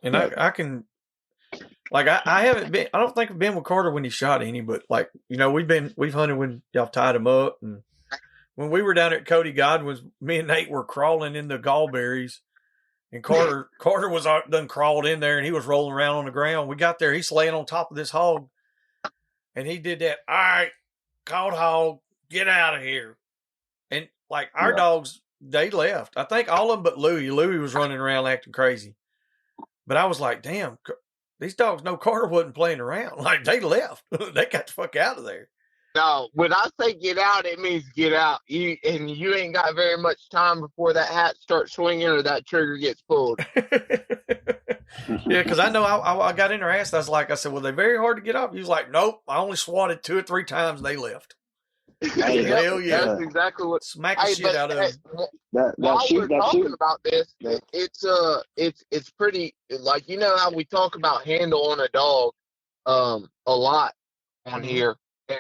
And I can, like, I haven't been, I don't think I've been with Carter when he shot any, but like, you know, we've hunted when y'all tied him up. And when we were down at Cody Godwin's, me and Nate were crawling in the gallberries, and Carter was done crawled in there and he was rolling around on the ground. We got there, he's laying on top of this hog, and he did that. All right, caught hog, get out of here. And like our dogs, they left. I think all of them but Louie. Louie was running around acting crazy. But I was like, damn, these dogs know Carter wasn't playing around. Like, they left. They got the fuck out of there. No, when I say get out, it means get out. You ain't got very much time before that hat starts swinging or that trigger gets pulled. Yeah, because I know I got in there, asked. I said, well, they're very hard to get off. He was like, nope, I only swatted 2 or 3 times and they left. Hey, hell yeah. That's exactly what. Smack the shit out of them. While we're talking about this, it's pretty, like, you know how we talk about handle on a dog a lot on here. And,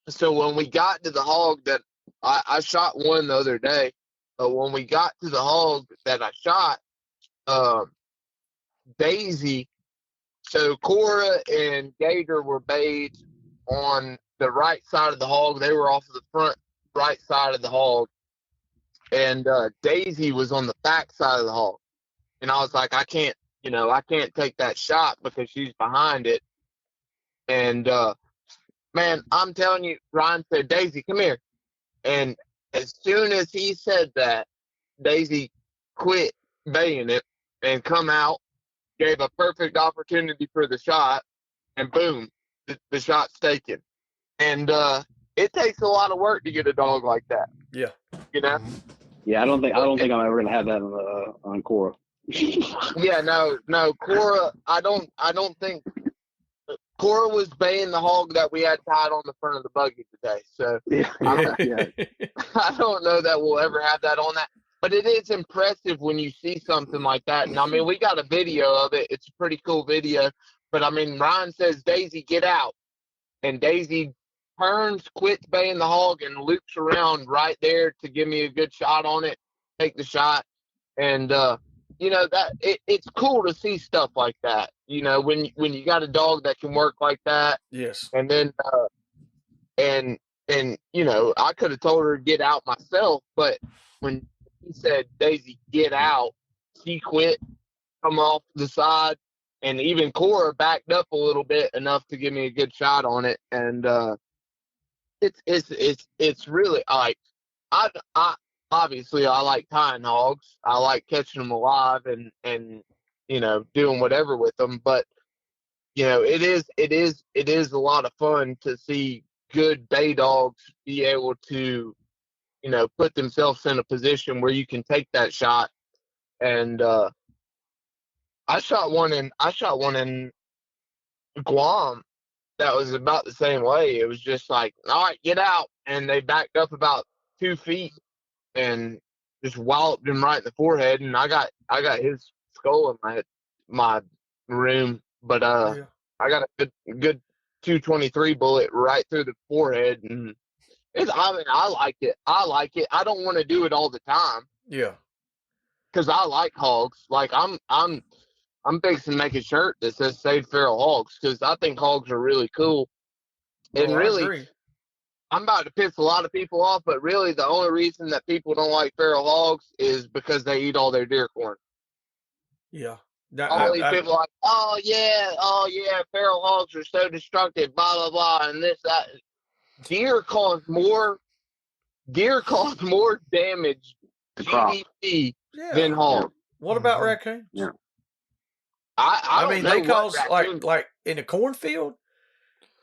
so when we got to the hog that I shot one the other day, when we got to the hog that I shot, Daisy, so Cora and Gator were bayed on the right side of the hog. They were off of the front right side of the hog, and Daisy was on the back side of the hog. And I was like, I can't take that shot because she's behind it. And man, I'm telling you, Ryan said, Daisy, come here. And as soon as he said that, Daisy quit baying it and come out, gave a perfect opportunity for the shot, and boom, the shot's taken. And it takes a lot of work to get a dog like that. Yeah. You know? Yeah, I don't think I'm ever gonna have that on Cora. Yeah, no, Cora. I don't think Cora was baying the hog that we had tied on the front of the buggy today. So Yeah. I don't know that we'll ever have that on that. But it is impressive when you see something like that. And I mean, we got a video of it. It's a pretty cool video. But I mean, Ryan says, Daisy, get out. And Daisy turns, quits baying the hog, and loops around right there to give me a good shot on it, take the shot. And, you know, that it's cool to see stuff like that. You know, when you got a dog that can work like that. Yes. And then, and you know, I could have told her to get out myself, but when he said, Daisy, get out, she quit, come off the side, and even Cora backed up a little bit enough to give me a good shot on it. And it's really like I obviously I like tying hogs. I like catching them alive and you know, doing whatever with them. But you know, it is a lot of fun to see good bay dogs be able to, you know, put themselves in a position where you can take that shot. And I shot one in Guam that was about the same way. It was just like, all right, get out, and they backed up about 2 feet and just walloped him right in the forehead. And I got his skull in my room, but I got a good 223 bullet right through the forehead, and I like it. I like it. I don't want to do it all the time. Yeah. Because I like hogs. Like I'm fixing to make a shirt that says "Save Feral Hogs" because I think hogs are really cool. And really, I'm about to piss a lot of people off, but really the only reason that people don't like feral hogs is because they eat all their deer corn. Yeah. All these people are like, oh yeah, feral hogs are so destructive, blah blah blah, and this that. deer cause more damage GDP than hogs. What about raccoons? Yeah. I mean, don't they know cause what raccoons- like in a cornfield.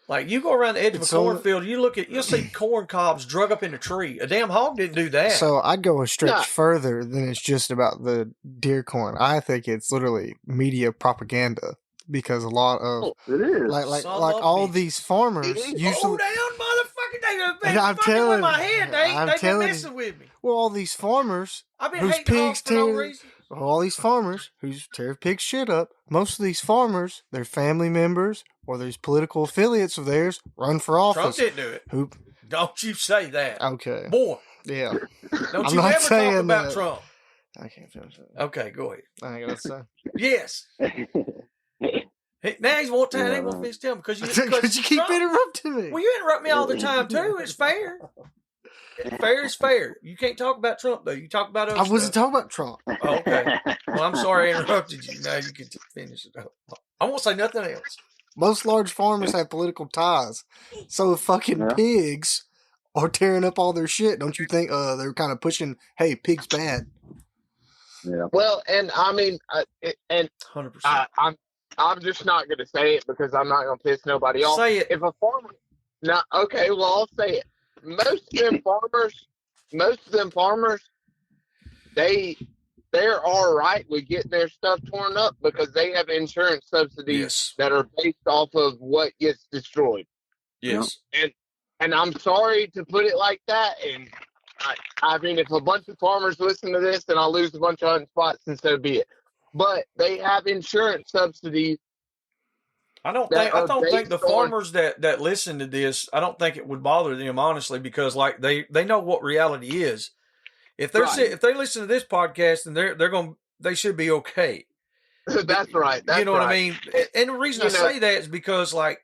Like you go around the edge of a cornfield, you'll see corn cobs drug up in a tree. A damn hog didn't do that. So I'd go a stretch further than it's just about the deer corn. I think it's literally media propaganda because a lot of It is like all these farmers usually. Hold down, motherfucker! They've And I'm been fucking telling- with my head. They've been messing with me. Well, all these farmers I've been whose hating hogs pigs for no tear, reason. all these farmers whose tear pig shit up. Most of these farmers, their family members or there's political affiliates of theirs run for office. Trump didn't do it. Who? Don't you say that. Okay. Boy. Yeah. Don't I'm you not ever saying talk about that. Trump. I can't finish it. Okay, go ahead. I ain't gonna say. Yes. Now he's won't tell. He won't finish telling because Because you keep Trump- interrupting me. Well, you interrupt me all the time too. It's fair. Fair is fair. You can't talk about Trump though. You talk about other I wasn't stuff. talking about Trump. Oh, okay. Well, I'm sorry I interrupted you. Now you can finish it up. I won't say nothing else. Most large farmers have political ties. So if fucking pigs are tearing up all their shit, don't you think they're kind of pushing, hey, pig's bad? Yeah. Well, and I mean, 100%. I'm just not going to say it because I'm not going to piss nobody off. Say it. If a farmer, okay, well, I'll say it. Most of them farmers, they're all right with getting their stuff torn up because they have insurance subsidies that are based off of what gets destroyed. Yes. And I'm sorry to put it like that. And I mean, if a bunch of farmers listen to this, then I'll lose a bunch of hunting spots, and so be it. But they have insurance subsidies. I don't think the farmers that listen to this, I don't think it would bother them honestly, because like they know what reality is. If they listen to this podcast, then they should be okay. That's right. You know what I mean? And the reason I say that is because like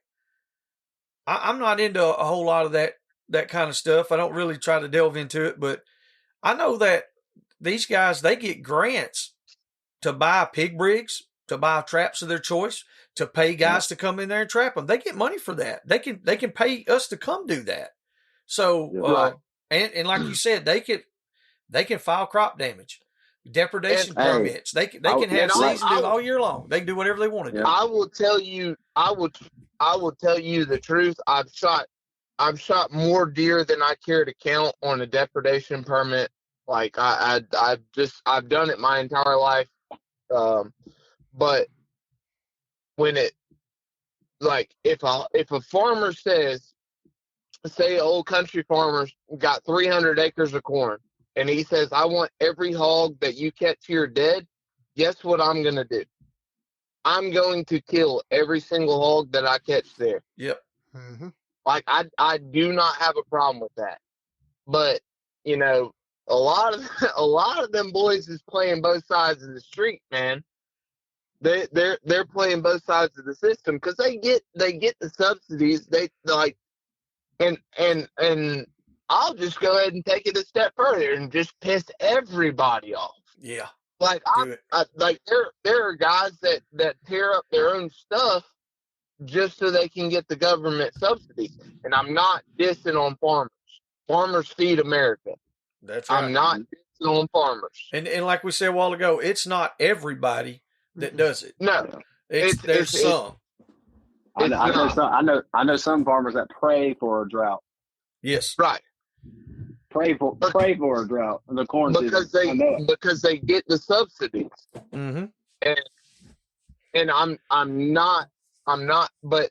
I'm not into a whole lot of that kind of stuff. I don't really try to delve into it, but I know that these guys, they get grants to buy pig brigs, to buy traps of their choice, to pay guys to come in there and trap them. They get money for that. They can pay us to come do that. So, and like you said, they can file crop damage, depredation permits. They can have season do all year long. They can do whatever they want to do. I will tell you the truth. I've shot more deer than I care to count on a depredation permit. Like I've done it my entire life. But when it, like, if a farmer says, say old country farmer's got 300 acres of corn, and he says, I want every hog that you catch here dead, guess what I'm going to do? I'm going to kill every single hog that I catch there. Yep. Mm-hmm. Like, I do not have a problem with that. But, you know, a lot of them boys is playing both sides of the street, man. They're playing both sides of the system because they get the subsidies. They like, and I'll just go ahead and take it a step further and just piss everybody off. Yeah. Like there are guys that tear up their own stuff just so they can get the government subsidies. And I'm not dissing on farmers. Farmers feed America. That's right. I'm not dissing on farmers. And like we said a while ago, it's not everybody that does it. No, there's some. I know some farmers that pray for a drought. Yes. Right. Pray for a drought in the corn because season. Because they get the subsidies. Mm-hmm. And I'm not, but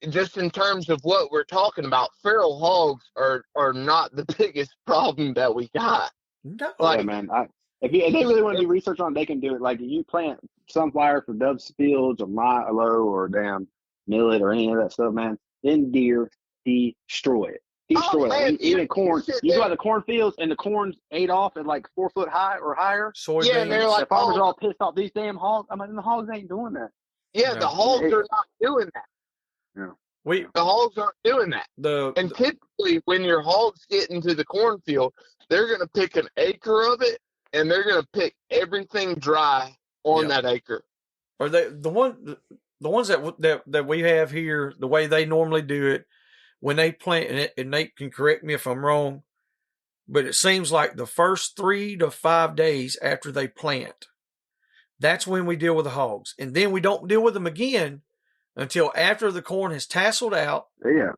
just in terms of what we're talking about, feral hogs are not the biggest problem that we got. No. Like, yeah, man. If they really want to do research on it, they can do it. Like, if you plant sunflower for Dove's Fields or Milo or damn millet or any of that stuff, man, then deer destroy it. Destroy it. Even corn. You go out the cornfields and the corn's ate off at like 4 foot high or higher. Soybeans. Yeah, and they're like, the farmers are all pissed off. These damn hogs. I mean, the hogs ain't doing that. Yeah, the hogs are not doing that. Yeah. The hogs aren't doing that. And typically, when your hogs get into the cornfield, they're going to pick an acre of it, and they're going to pick everything dry on that acre. Or the ones that we have here, the way they normally do it, when they plant it, and Nate can correct me if I'm wrong, but it seems like the first 3 to 5 days after they plant, that's when we deal with the hogs. And then we don't deal with them again until after the corn has tasseled out. Yeah.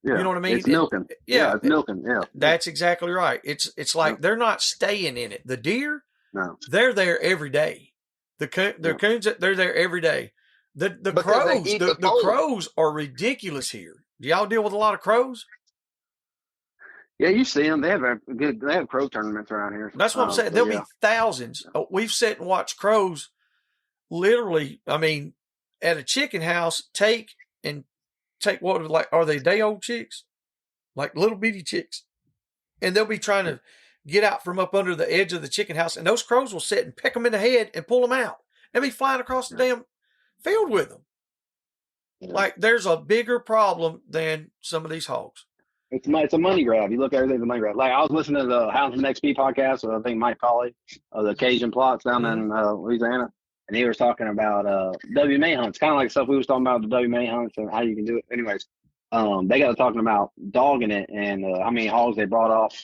Yeah. You know what I mean? It's milking. Yeah, it's milking. Yeah. That's exactly right. It's like they're not staying in it. The deer, No. they're there every day. The coons, they're there every day. The crows, the crows are ridiculous here. Do y'all deal with a lot of crows? Yeah, you see them. They have crow tournaments around here. That's what I'm saying. There'll be thousands. We've sat and watched crows literally, I mean, at a chicken house, take what, like, are they day-old chicks? Like little bitty chicks. And they'll be trying to get out from up under the edge of the chicken house, and those crows will sit and peck them in the head and pull them out. They'll be flying across the damn field with them. Yeah. Like, there's a bigger problem than some of these hogs. It's a money grab. You look at everything as a money grab. Like, I was listening to the Hounds and XP podcast with, I think, Mike Colley, the Cajun plots down in Louisiana, and he was talking about WMA hunts, kind of like stuff we was talking about, the WMA hunts and how you can do it. Anyways, they got to talking about dogging it and how many hogs they brought off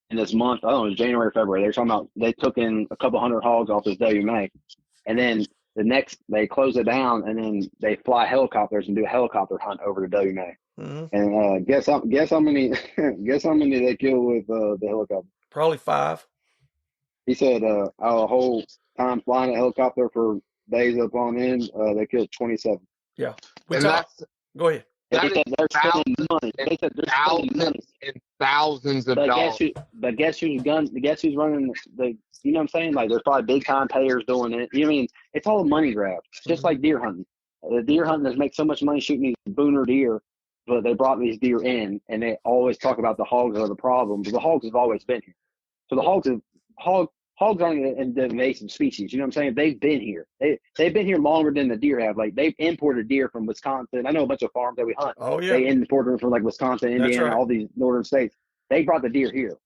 in this month. I don't know, it was January, February. They were talking about they took in a couple hundred hogs off this WMA, and then the next they close it down, and then they fly helicopters and do a helicopter hunt over the WMA. Mm-hmm. And guess how many they killed with the helicopter? Probably 5. He said a whole time flying a helicopter for days up on end, they killed 27. Yeah. Go ahead. They said they're spending money. They said they're spending money. And thousands of dollars. Guess who's running the? You know what I'm saying? Like, there's probably big time payers doing it. You know what I mean? It's all a money grab, just like deer hunting. The deer hunters make so much money shooting these booner deer, but they brought these deer in, and they always talk about the hogs are the problem. But the hogs have always been here. So the hogs aren't an invasive species. You know what I'm saying? They've been here. They've been here longer than the deer have. Like, they've imported deer from Wisconsin. I know a bunch of farms that we hunt. Oh yeah. They imported them from like Wisconsin, Indiana, right. All these northern states. They brought the deer here.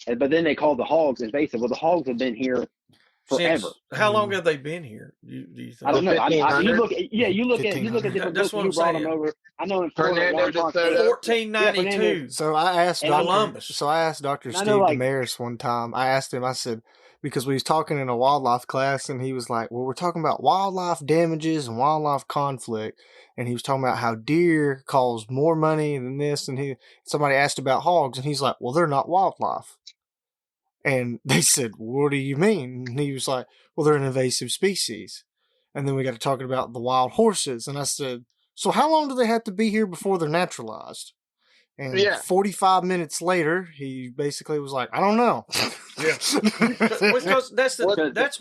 But then they called the hogs invasive. Well, the hogs have been here forever. How long have they been here? Do you think? I don't know. You look at different books who brought them over. I know in Florida, 1492. So I asked Columbus. So I asked Dr. Steve Damaris one time. I asked him. I said, because we was talking in a wildlife class, and he was like, "Well, we're talking about wildlife damages and wildlife conflict," and he was talking about how deer cause more money than this, and somebody asked about hogs, and he's like, "Well, they're not wildlife." And they said, "What do you mean?" And he was like, "Well, they're an invasive species." And then we got to talking about the wild horses, and I said, "So how long do they have to be here before they're naturalized?" And 45 minutes later, he basically was like, "I don't know." Yeah, because that's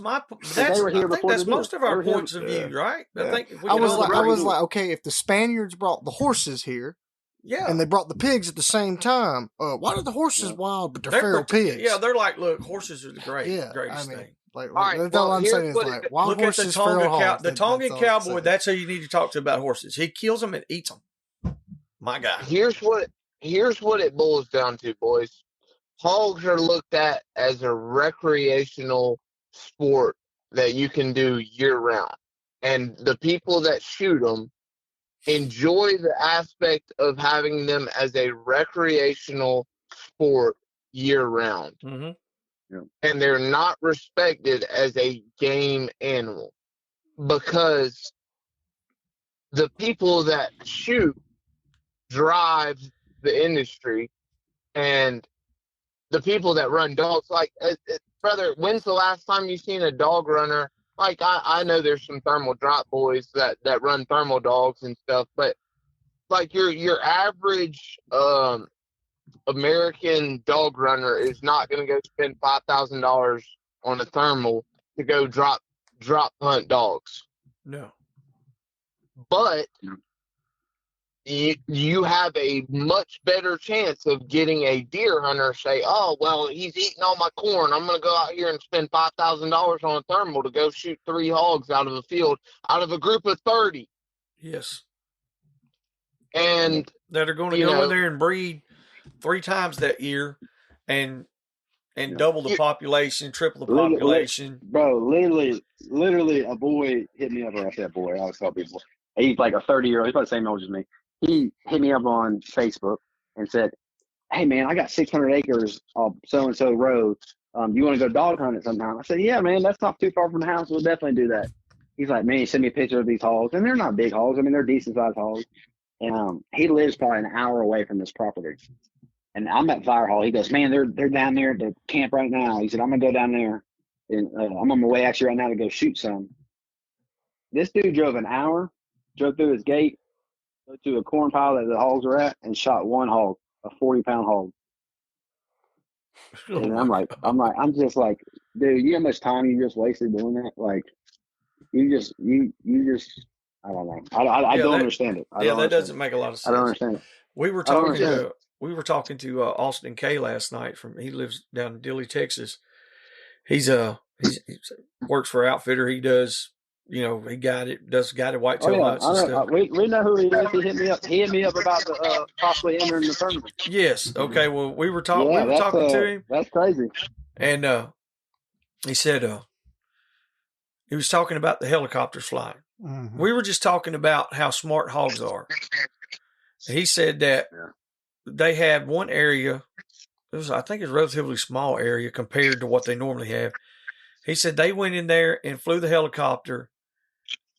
most of our points of view, right? Yeah. I think I was like, okay, if the Spaniards brought the horses here, and they brought the pigs at the same time, why are the horses wild but they're feral pigs? Yeah, they're like, look, horses are the greatest thing. Like, that's all I'm saying is like, wild horses, feral hogs. The Tongan cowboy, that's who you need to talk to about horses. He kills them and eats them. My guy. Here's what it boils down to, boys. Hogs are looked at as a recreational sport that you can do year-round. And the people that shoot them enjoy the aspect of having them as a recreational sport year-round. Mm-hmm. Yeah. And they're not respected as a game animal because the people that shoot drive the industry, and the people that run dogs, like, brother, when's the last time you seen a dog runner? Like, I know there's some thermal drop boys that run thermal dogs and stuff, but like your average American dog runner is not going to go spend $5,000 on a thermal to go drop hunt dogs. No. But you have a much better chance of getting a deer hunter say, "Oh, well, he's eating all my corn. I'm going to go out here and spend $5,000 on a thermal to go shoot 3 hogs out of a field out of a group of 30." Yes. And that are going to go in there and breed 3 times that year and double the population, triple the population. Bro, literally a boy hit me up. I said boy. I always tell people. He's like a 30-year-old. He's about the same age as me. he hit me up on Facebook and said, "Hey man, I got 600 acres of so and so road. Do you want to go dog hunting sometime?" I said, "Yeah, man, that's not too far from the house. We'll definitely do that." He's like, "Man, he sent me a picture of these hogs, and they're not big hogs. I mean, they're decent sized hogs." And he lives probably an hour away from this property. And I'm at Fire Hall. He goes, "Man, they're down there at the camp right now." He said, "I'm gonna go down there, and I'm on my way actually right now to go shoot some." This dude drove an hour, drove through his gate, go to a corn pile that the hogs were at, and shot one hog, a 40-pound hog. And I'm just like, dude, you know how much time you just wasted doing that? Like, you just, I don't know. I don't understand it. That doesn't make a lot of sense. I don't understand it. We were talking to Austin K last night. He lives down in Dilley, Texas. He works for an outfitter. He does, he does guided whitetail hunts and stuff. We know who he is. He hit me up about the possibly entering the tournament. Yes. Okay. Well, we were talking to him. That's crazy. And he said he was talking about the helicopters flying. Mm-hmm. We were just talking about how smart hogs are. He said that they had one area. I think it's a relatively small area compared to what they normally have. He said they went in there and flew the helicopter,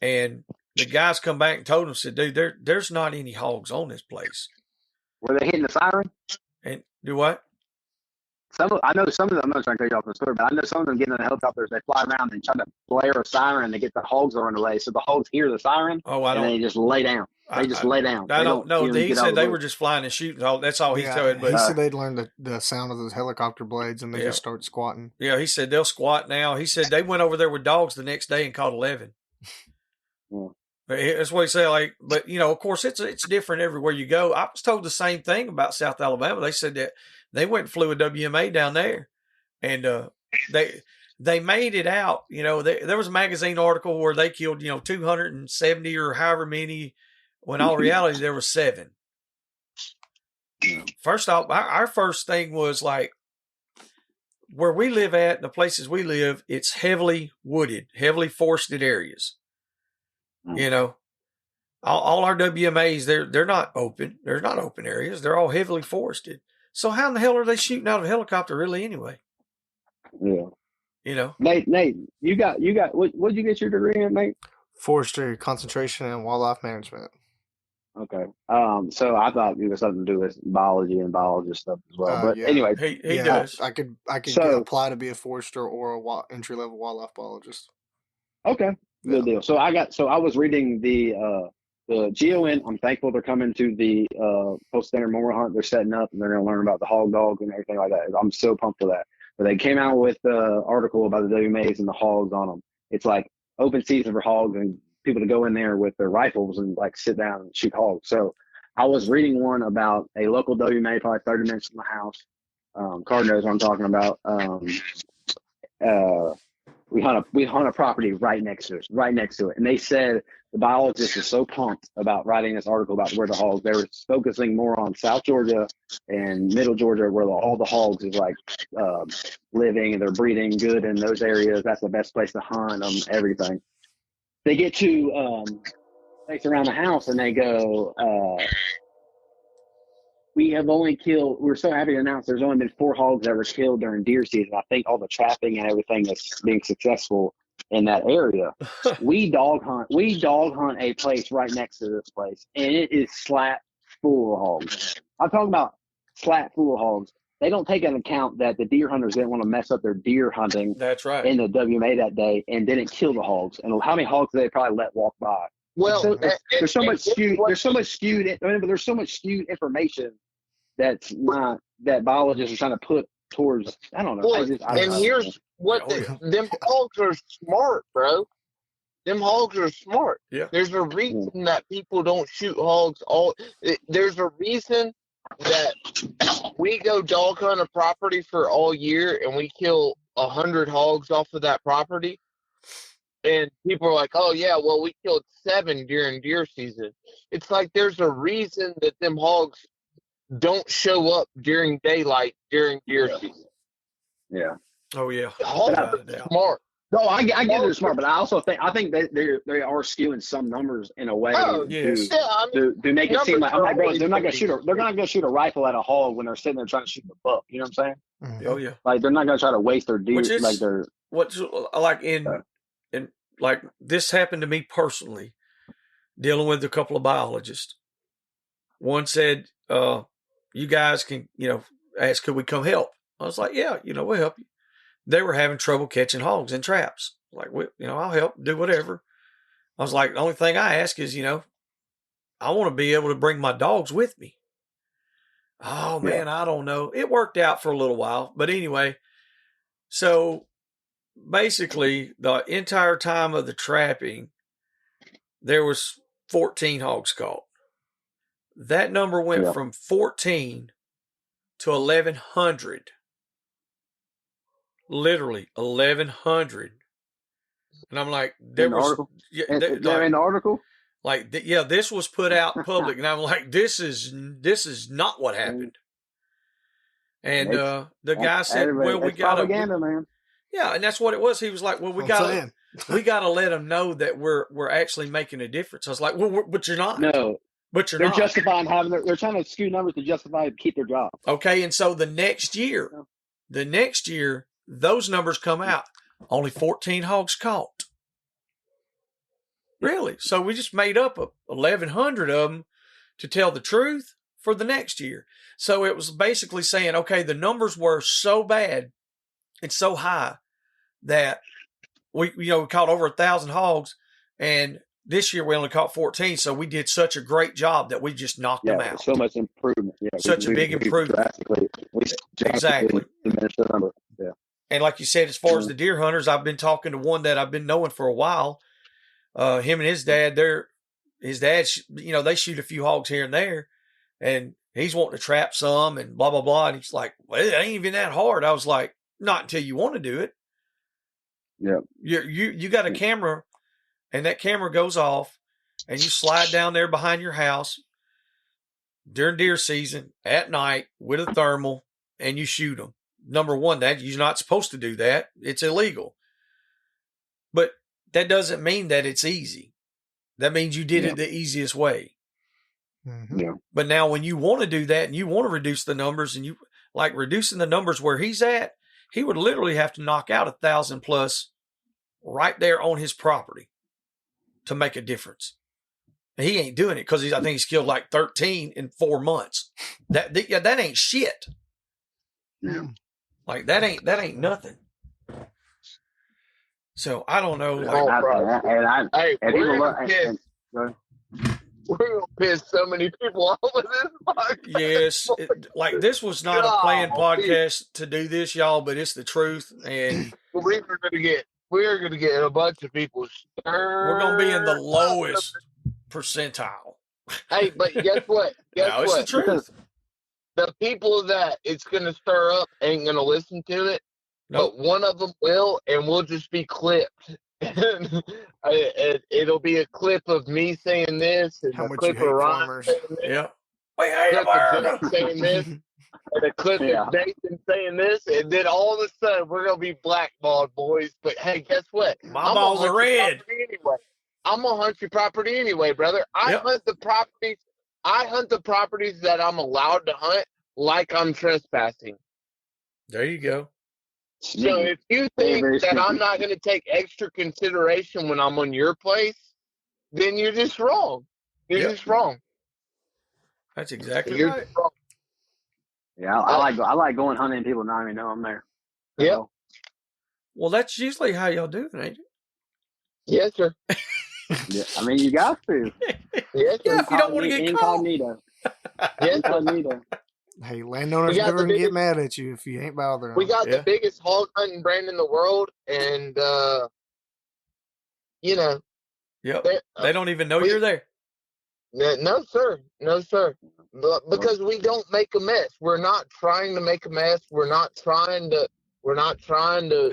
and the guys come back and told him, said, "Dude, there's not any hogs on this place." Were they hitting the siren? And do what? I know some of them. I'm not trying to cut you off the story, but I know some of them get in the helicopters. They fly around and try to blare a siren, and they get the hogs on the way. So the hogs hear the siren, and they just lay down. They just lay down. I don't know. He said they were just flying and shooting. That's all he said. But he said they'd learn the sound of those helicopter blades, and they just start squatting. Yeah, he said they'll squat now. He said they went over there with dogs the next day and caught 11. Yeah. That's what he said. But of course, it's different everywhere you go. I was told the same thing about South Alabama. They said that they went and flew a WMA down there, and they made it out. There was a magazine article where they killed 270 or however many, when all reality there were 7. First off, our first thing was like where we live at, the places we live, it's heavily wooded, heavily forested areas. All our WMAs, they're not open. They're not open areas. They're all heavily forested. So how in the hell are they shooting out of a helicopter really anyway? Yeah. Nate, you got what'd you get your degree in, Nate? Forestry, concentration, and wildlife management. Okay. So I thought it was something to do with biology and biologist stuff as well. But anyway, he does. I could apply to be a forester or a entry level wildlife biologist. Okay. Good deal. So I was reading the GON. I'm thankful they're coming to the post-standard memorial hunt. They're setting up, and they're going to learn about the hog dog and everything like that. I'm so pumped for that. But they came out with the article about the WMAs and the hogs on them. It's like open season for hogs and people to go in there with their rifles and sit down and shoot hogs. So I was reading one about a local WMA, probably 30 minutes from the house. Card knows what I'm talking about. We hunt a property right next to it. And they said the biologist was so pumped about writing this article about where the hogs, they were focusing more on South Georgia and Middle Georgia, where all the hogs is living and they're breeding good in those areas. That's the best place to hunt them, everything. They get to place around the house and they go, we're so happy to announce there's only been 4 hogs that were killed during deer season. I think all the trapping and everything is being successful in that area. We dog hunt a place right next to this place, and it is slap full of hogs. I'm talking about slap full of hogs. They don't take into account that the deer hunters didn't want to mess up their deer hunting. That's right. In the WMA that day and didn't kill the hogs. And how many hogs did they probably let walk by? Well, there's so much skewed information that biologists are trying to put towards. I don't know. Well, here's what them hogs are smart, bro. Them hogs are smart. Yeah. There's a reason that people don't shoot hogs. There's a reason that we go dog hunt a property for all year and we kill 100 hogs off of that property. And people are like, "Oh yeah, well we killed 7 during deer season." It's like there's a reason that them hogs don't show up during daylight during deer season. Yeah. Oh yeah. Hogs are smart. No, I get they're smart, but I think that they are skewing some numbers in a way yes. to make it seem like, I'm like, bro, they're not they're not gonna shoot a rifle at a hog when they're sitting there trying to shoot the buck. You know what I'm saying? Oh yeah. Like, they're not gonna try to waste their deer. Which is like their what's like in like this happened to me personally, dealing with a couple of biologists. One said, "You guys can, ask, could we come help?" I was like, "Yeah, we'll help you." They were having trouble catching hogs in traps. Like, I'll help, do whatever. I was like, the only thing I ask is, I want to be able to bring my dogs with me. Oh man, I don't know. It worked out for a little while, but anyway, so basically the entire time of the trapping, there was 14 hogs caught. That number went from 14 to 1,100. Literally 1,100. And I'm like, they're in the article. Like, this was put out in public, and I'm like, this is not what happened. And the guy said, "Well, we got propaganda, man." Yeah, and that's what it was. He was like, "Well, we got to let them know that we're actually making a difference." I was like, "Well, but you're not." No, but you're they're not. justifying they're trying to skew numbers to justify keep their job. Okay, and so the next year, those numbers come out. Only 14 hogs caught. Really? So we just made up 1,100 of them to tell the truth for the next year. So it was basically saying, okay, the numbers were so bad and so high that we caught over 1,000 hogs, and this year we only caught 14. So we did such a great job that we just knocked them out. So much improvement. Yeah, such a big improvement. Exactly. Diminished the number. Yeah. And like you said, as far as the deer hunters, I've been talking to one that I've been knowing for a while. Him and his dad, they shoot a few hogs here and there, and he's wanting to trap some and blah, blah, blah. And he's like, well, it ain't even that hard. I was like, not until you want to do it. Yeah. You got a camera, and that camera goes off, and you slide down there behind your house during deer season at night with a thermal, and you shoot them. Number one, that you're not supposed to do that. It's illegal. But that doesn't mean that it's easy. That means you did it the easiest way. Mm-hmm. Yeah. But now when you want to do that and you want to reduce the numbers, and you like reducing the numbers where he's at, he would literally have to knock out 1,000 plus right there on his property to make a difference. And he ain't doing it because I think he's killed like 13 in 4 months. That ain't shit. Yeah. Like that ain't nothing. So I don't know. We're gonna piss so many people off with this podcast. Yes, this was not a planned podcast to do this, y'all, but it's the truth, and we're gonna get a bunch of people stirred. We're gonna be in the lowest percentile. Hey, but guess what? It's the truth. The people that it's gonna stir up ain't gonna listen to it. Nope. But one of them will, and we'll just be clipped. It'll be a clip of me saying this, and a clip of Ron saying this. Yeah. We hate America. Saying this, and a clip of Nathan saying this, and then all of a sudden we're gonna be blackballed, boys. But hey, guess what? My balls are red. Anyway. I'm gonna hunt your property anyway, brother. I hunt the properties. I hunt the properties that I'm allowed to hunt, like I'm trespassing. There you go. So if you think that I'm not going to take extra consideration when I'm on your place, then you're just wrong. You're just wrong. That's exactly right. Wrong. Yeah, I like going hunting and people not even know I'm there. Yeah. Well, that's usually how y'all do it, ain't it? Yes, sir. Yeah, I mean, you got to. Yes, sir. Yeah, if you don't want to get incognito. Yes, incognito. Hey, landowners never gonna get mad at you if you ain't bothering. We got the biggest hog hunting brand in the world, and Yep. They don't even know you're there. No, sir. No, sir. Because we don't make a mess. We're not trying to make a mess. We're not trying to.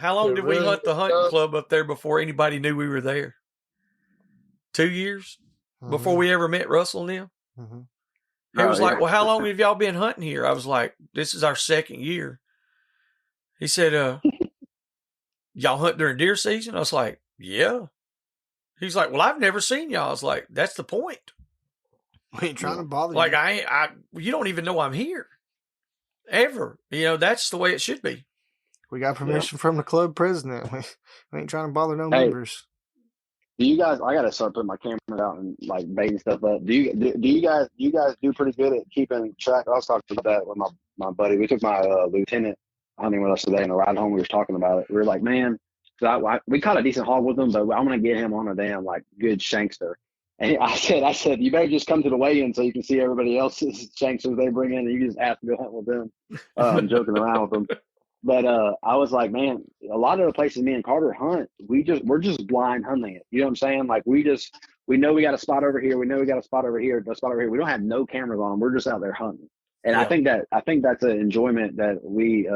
How long did we hunt the hunting club up there before anybody knew we were there? 2 years before we ever met Russell and them. Mm-hmm. He was like, well, how long have y'all been hunting here? I was like, this is our second year. He said, y'all hunt during deer season? I was like, yeah. He's like, well, I've never seen y'all. I was like, that's the point. We ain't trying to bother Like, you. you don't even know I'm here. Ever. That's the way it should be. We got permission from the club president. We ain't trying to bother no Hey. members. Do you guys? I gotta start putting my camera out and like baiting stuff up. Do you guys do pretty good at keeping track? I was talking about that with my buddy. We took my lieutenant hunting with us today, and the ride home we were talking about it. We were like, man, we caught a decent hog with him, but I'm gonna get him on a damn like good shankster. And I said, you better just come to the weigh-in so you can see everybody else's shanksters they bring in, and you just have to go hunt with them. I'm joking around with them. But I was like, man, a lot of the places me and Carter hunt, we're just blind hunting it. You know what I'm saying? Like we know we got a spot over here. We know we got a spot over here, a spot over here. We don't have no cameras on them. We're just out there hunting. And Yeah. I think that's an enjoyment that me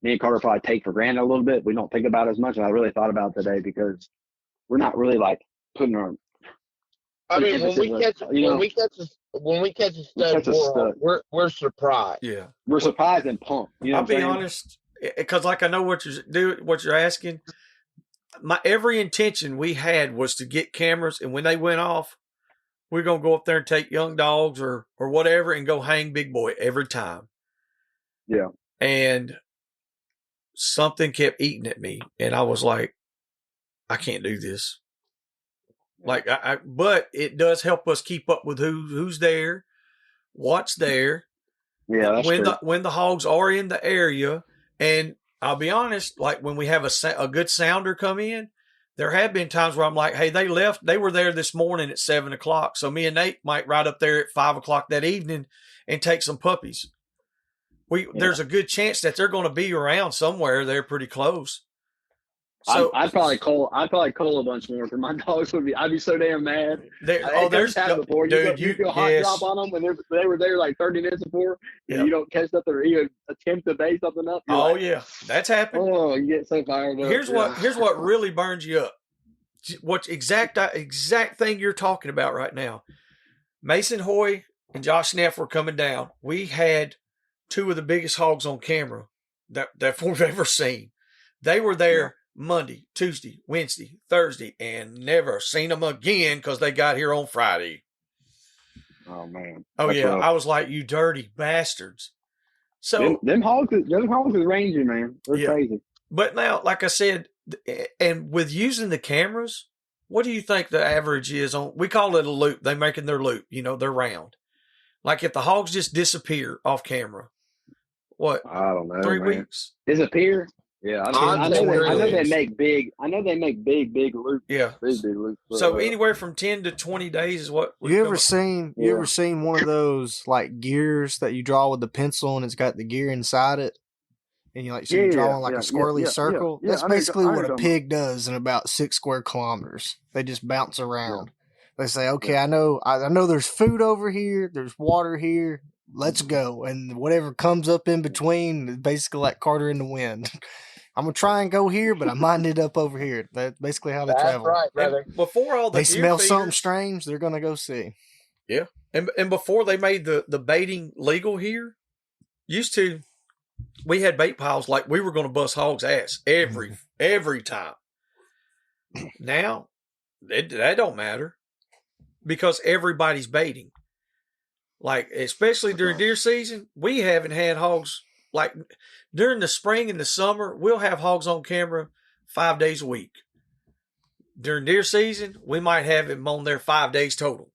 and Carter probably take for granted a little bit. We don't think about it as much. And I really thought about it today because we're not really like putting our. I mean, when we catch a stud boar, we're surprised. Yeah. We're surprised and pumped. You know I'll what I'm be saying? honest, because like I know what you're asking. My every intention we had was to get cameras, and when they went off, we're gonna go up there and take young dogs or whatever and go hang big boy every time. Yeah. And something kept eating at me, and I was like, I can't do this. Like but it does help us keep up with who's there, what's there. Yeah, that's true. When the hogs are in the area, and I'll be honest, like when we have a good sounder come in, there have been times where I'm like, hey, they were there this morning at 7:00. So me and Nate might ride up there at 5:00 that evening and take some puppies. There's a good chance that they're going to be around somewhere. They're pretty close. So I'd probably call a bunch more because my dogs I'd be so damn mad. There's happened before. Dude, you go hot drop on them when they were there like 30 minutes before. Yep. And you don't catch something or even attempt to bait something up. Yeah, that's happened. Oh, you get so fired up. Here's what really burns you up. What exact thing you're talking about right now. Mason Hoy and Josh Neff were coming down. We had two of the biggest hogs on camera that we've ever seen. They were there Monday, Tuesday, Wednesday, Thursday, and never seen them again because they got here on Friday. Oh man! Oh That's yeah, rough. I was like, you dirty bastards. So them hogs is rangy, man. They're crazy. But now, like I said, and with using the cameras, what do you think the average is on? We call it a loop. They making their loop. They're round. Like if the hogs just disappear off camera, what? I don't know. 3 man. weeks? Disappear? Yeah, I know they make big. I know they make big loops. Yeah, big loops. So anywhere from 10 to 20 days is what. You ever seen one of those like gears that you draw with the pencil and it's got the gear inside it, and you draw like a squirrely circle? Yeah, That's basically what a pig does in about 6 square kilometers. They just bounce around. They say, "Okay, I know there's food over here. There's water here. Let's go." And whatever comes up in between is basically like Carter in the wind. I'm going to try and go here, but I might end up over here. That's basically how they travel. That's right, brother. And before all they smell something strange, they're going to go see. Yeah. And before they made the baiting legal here, we had bait piles like we were going to bust hogs' ass every time. Now, that don't matter because everybody's baiting. Like, especially during deer season, we haven't had hogs. Like during the spring and the summer, we'll have hogs on camera 5 days a week. During deer season, we might have them on there 5 days total.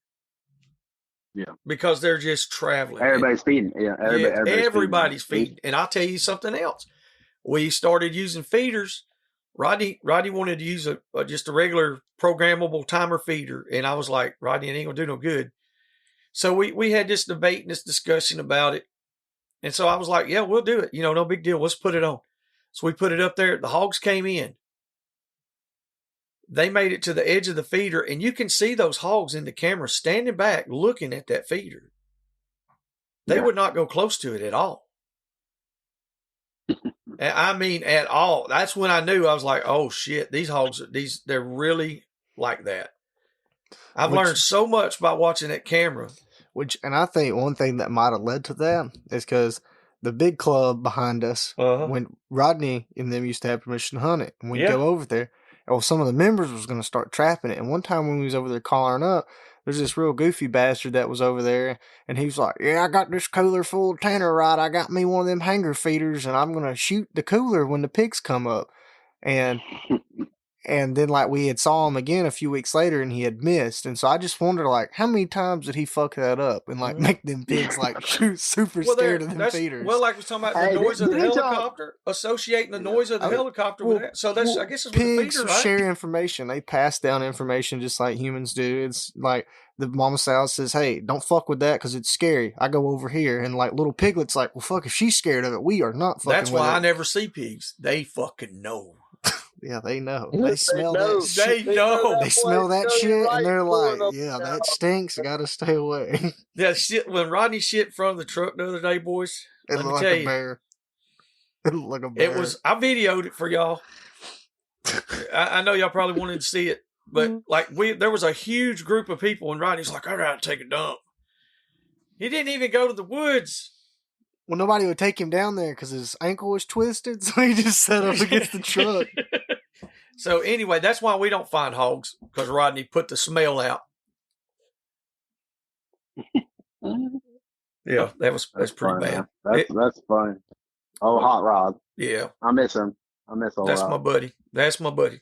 Yeah. Because they're just traveling. Everybody's feeding. Yeah. Everybody's feeding. And I'll tell you something else. We started using feeders. Rodney wanted to use just a regular programmable timer feeder. And I was like, Rodney, it ain't going to do no good. So we had this debate and this discussion about it. And so I was like, yeah, we'll do it. No big deal. Let's put it on. So we put it up there. The hogs came in. They made it to the edge of the feeder, and you can see those hogs in the camera standing back looking at that feeder. They would not go close to it at all. I mean, at all. That's when I knew. I was like, oh, shit, these hogs, they're really like that. I've learned so much by watching that camera. And I think one thing that might have led to that is because the big club behind us, Uh-huh. when Rodney and them used to have permission to hunt it, and we'd Yeah. go over there. Well, some of the members was going to start trapping it. And one time when we was over there collaring up, there's this real goofy bastard that was over there, and he was like, "Yeah, I got this cooler full of tannerite. I got me one of them hanger feeders, and I'm going to shoot the cooler when the pigs come up." And then, like, we had saw him again a few weeks later, and he had missed. And so I just wonder, like, how many times did he fuck that up and, like, make them pigs, like, shoot super scared of them feeders? Well, like we was talking about the noise of the helicopter, associating the noise of the helicopter with that. So that's, I guess it's with the pigs feeder, right? share information. They pass down information just like humans do. It's like the mama sow says, "Hey, don't fuck with that because it's scary. I go over here." And like little piglet's like, "Well, fuck, if she's scared of it, we are not fucking That's with why it." I never see pigs. They fucking know. Yeah, they know. They They smell know. that shit. They know. They smell that shit, right, and they're like, pulling up "Yeah, now." that stinks. I gotta stay away." Yeah, shit. When Rodney shit in front of the truck the other day, boys, It let me looked tell like a you, bear. It looked like a bear. it was. I videoed it for y'all. I know y'all probably wanted to see it, but like there was a huge group of people, and Rodney's like, "I gotta take a dump." He didn't even go to the woods. Well, nobody would take him down there because his ankle was twisted, so he just set up against the truck. So anyway, that's why we don't find hogs, because Rodney put the smell out. Yeah, that's pretty funny, bad. man. That's funny. Oh, Hot Rod. Yeah, I miss him. I miss old that's Rod. my buddy. That's my buddy.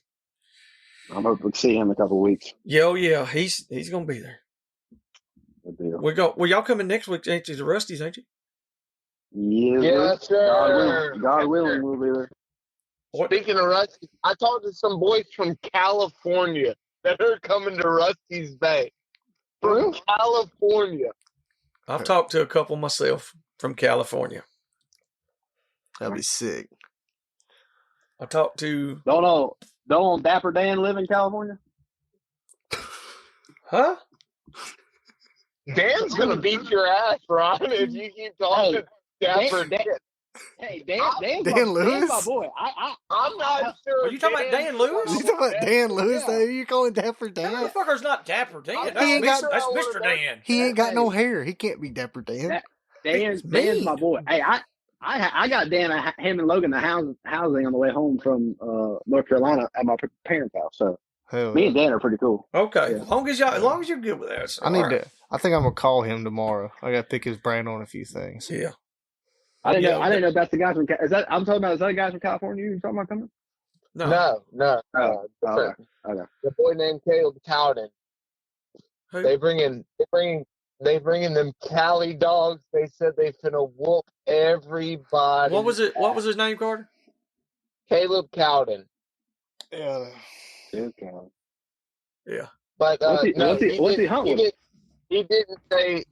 I'm hoping to see him in a couple of weeks. Yeah, oh yeah, he's gonna be there. Good deal. Well, y'all coming next week, ain't you? The Rusties, ain't you? Yes, sir. God Yes, willing, sir. we'll be there. Speaking of Rusty, I talked to some boys from California that are coming to Rusty's Bay. From California. I've talked to a couple myself from California. That'd be sick. I talked to Don't Dapper Dan live in California? huh? Dan's gonna beat your ass, Ron, if you keep talking Dapper Dan. Hey, Dan Lewis? Dan's my boy. I'm not sure. Are you talking about Dan Lewis? You talking about Dan Lewis? Yeah. Though? You calling Dapper That Dan? motherfucker's not Dapper Dan. He That's, ain't got- That's I Mr. wanna Dan. He ain't got no hair. He can't be Dapper Dan. Dan's mean. my boy. Hey, I got Dan, him and Logan the housing on the way home from North Carolina at my parents' house. So Hell me yeah. and Dan are pretty cool. Okay, Yeah. as long as you're good with that. So, I need all right. to. I think I'm gonna call him tomorrow. I gotta pick his brain on a few things. Yeah. I didn't Yeah, know if that's the guy from. Is that I'm talking about? Is that the guy from California you talking about coming? No. No. Okay. The boy named Caleb Cowden. Who? They bringing them Cali dogs. They said they finna whoop everybody. What was it? What was his name, Carter? Caleb Cowden. Yeah. Okay. Yeah. But What's he hunting with? He didn't say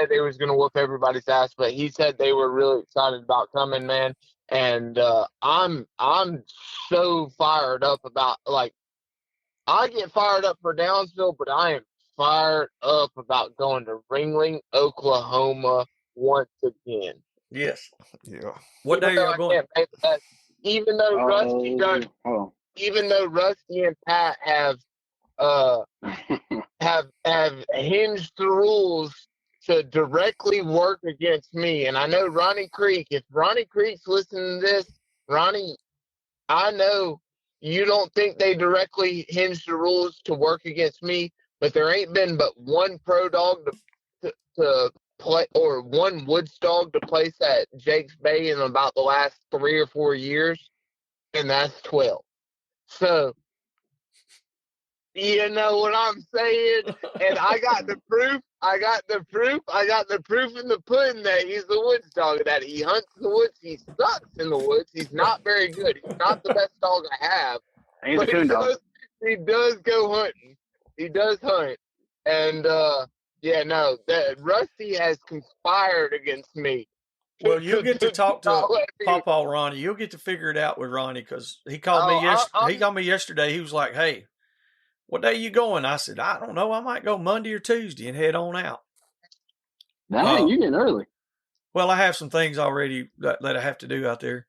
they was gonna whoop everybody's ass, but he said they were really excited about coming, man. And I'm so fired up about, like, I get fired up for Downsville, but I am fired up about going to Ringling, Oklahoma once again. Yes. Yeah. What day are y'all going? Even though Rusty and Pat have hinged the rules to directly work against me, and I know Ronnie Creek. If Ronnie Creek's listening to this, Ronnie, I know you don't think they directly hinged the rules to work against me, but there ain't been but one pro dog to play, or one woods dog to place at Jake's Bay in about the last 3 or 4 years, and that's 12. So, you know what I'm saying? And I got the proof. I got the proof in the pudding that he's the woods dog, that he hunts in the woods. He sucks in the woods. He's not very good. He's not the best dog I have. He's a coon dog. He does go hunting. He does hunt. And, that Rusty has conspired against me. Well, you'll get to talk to Pawpaw Ronnie. You'll get to figure it out with Ronnie, because he called me he called me yesterday. He was like, "Hey, what day you going?" I said, "I don't know. I might go Monday or Tuesday and head on out." Dang, you getting early. Well, I have some things already that I have to do out there.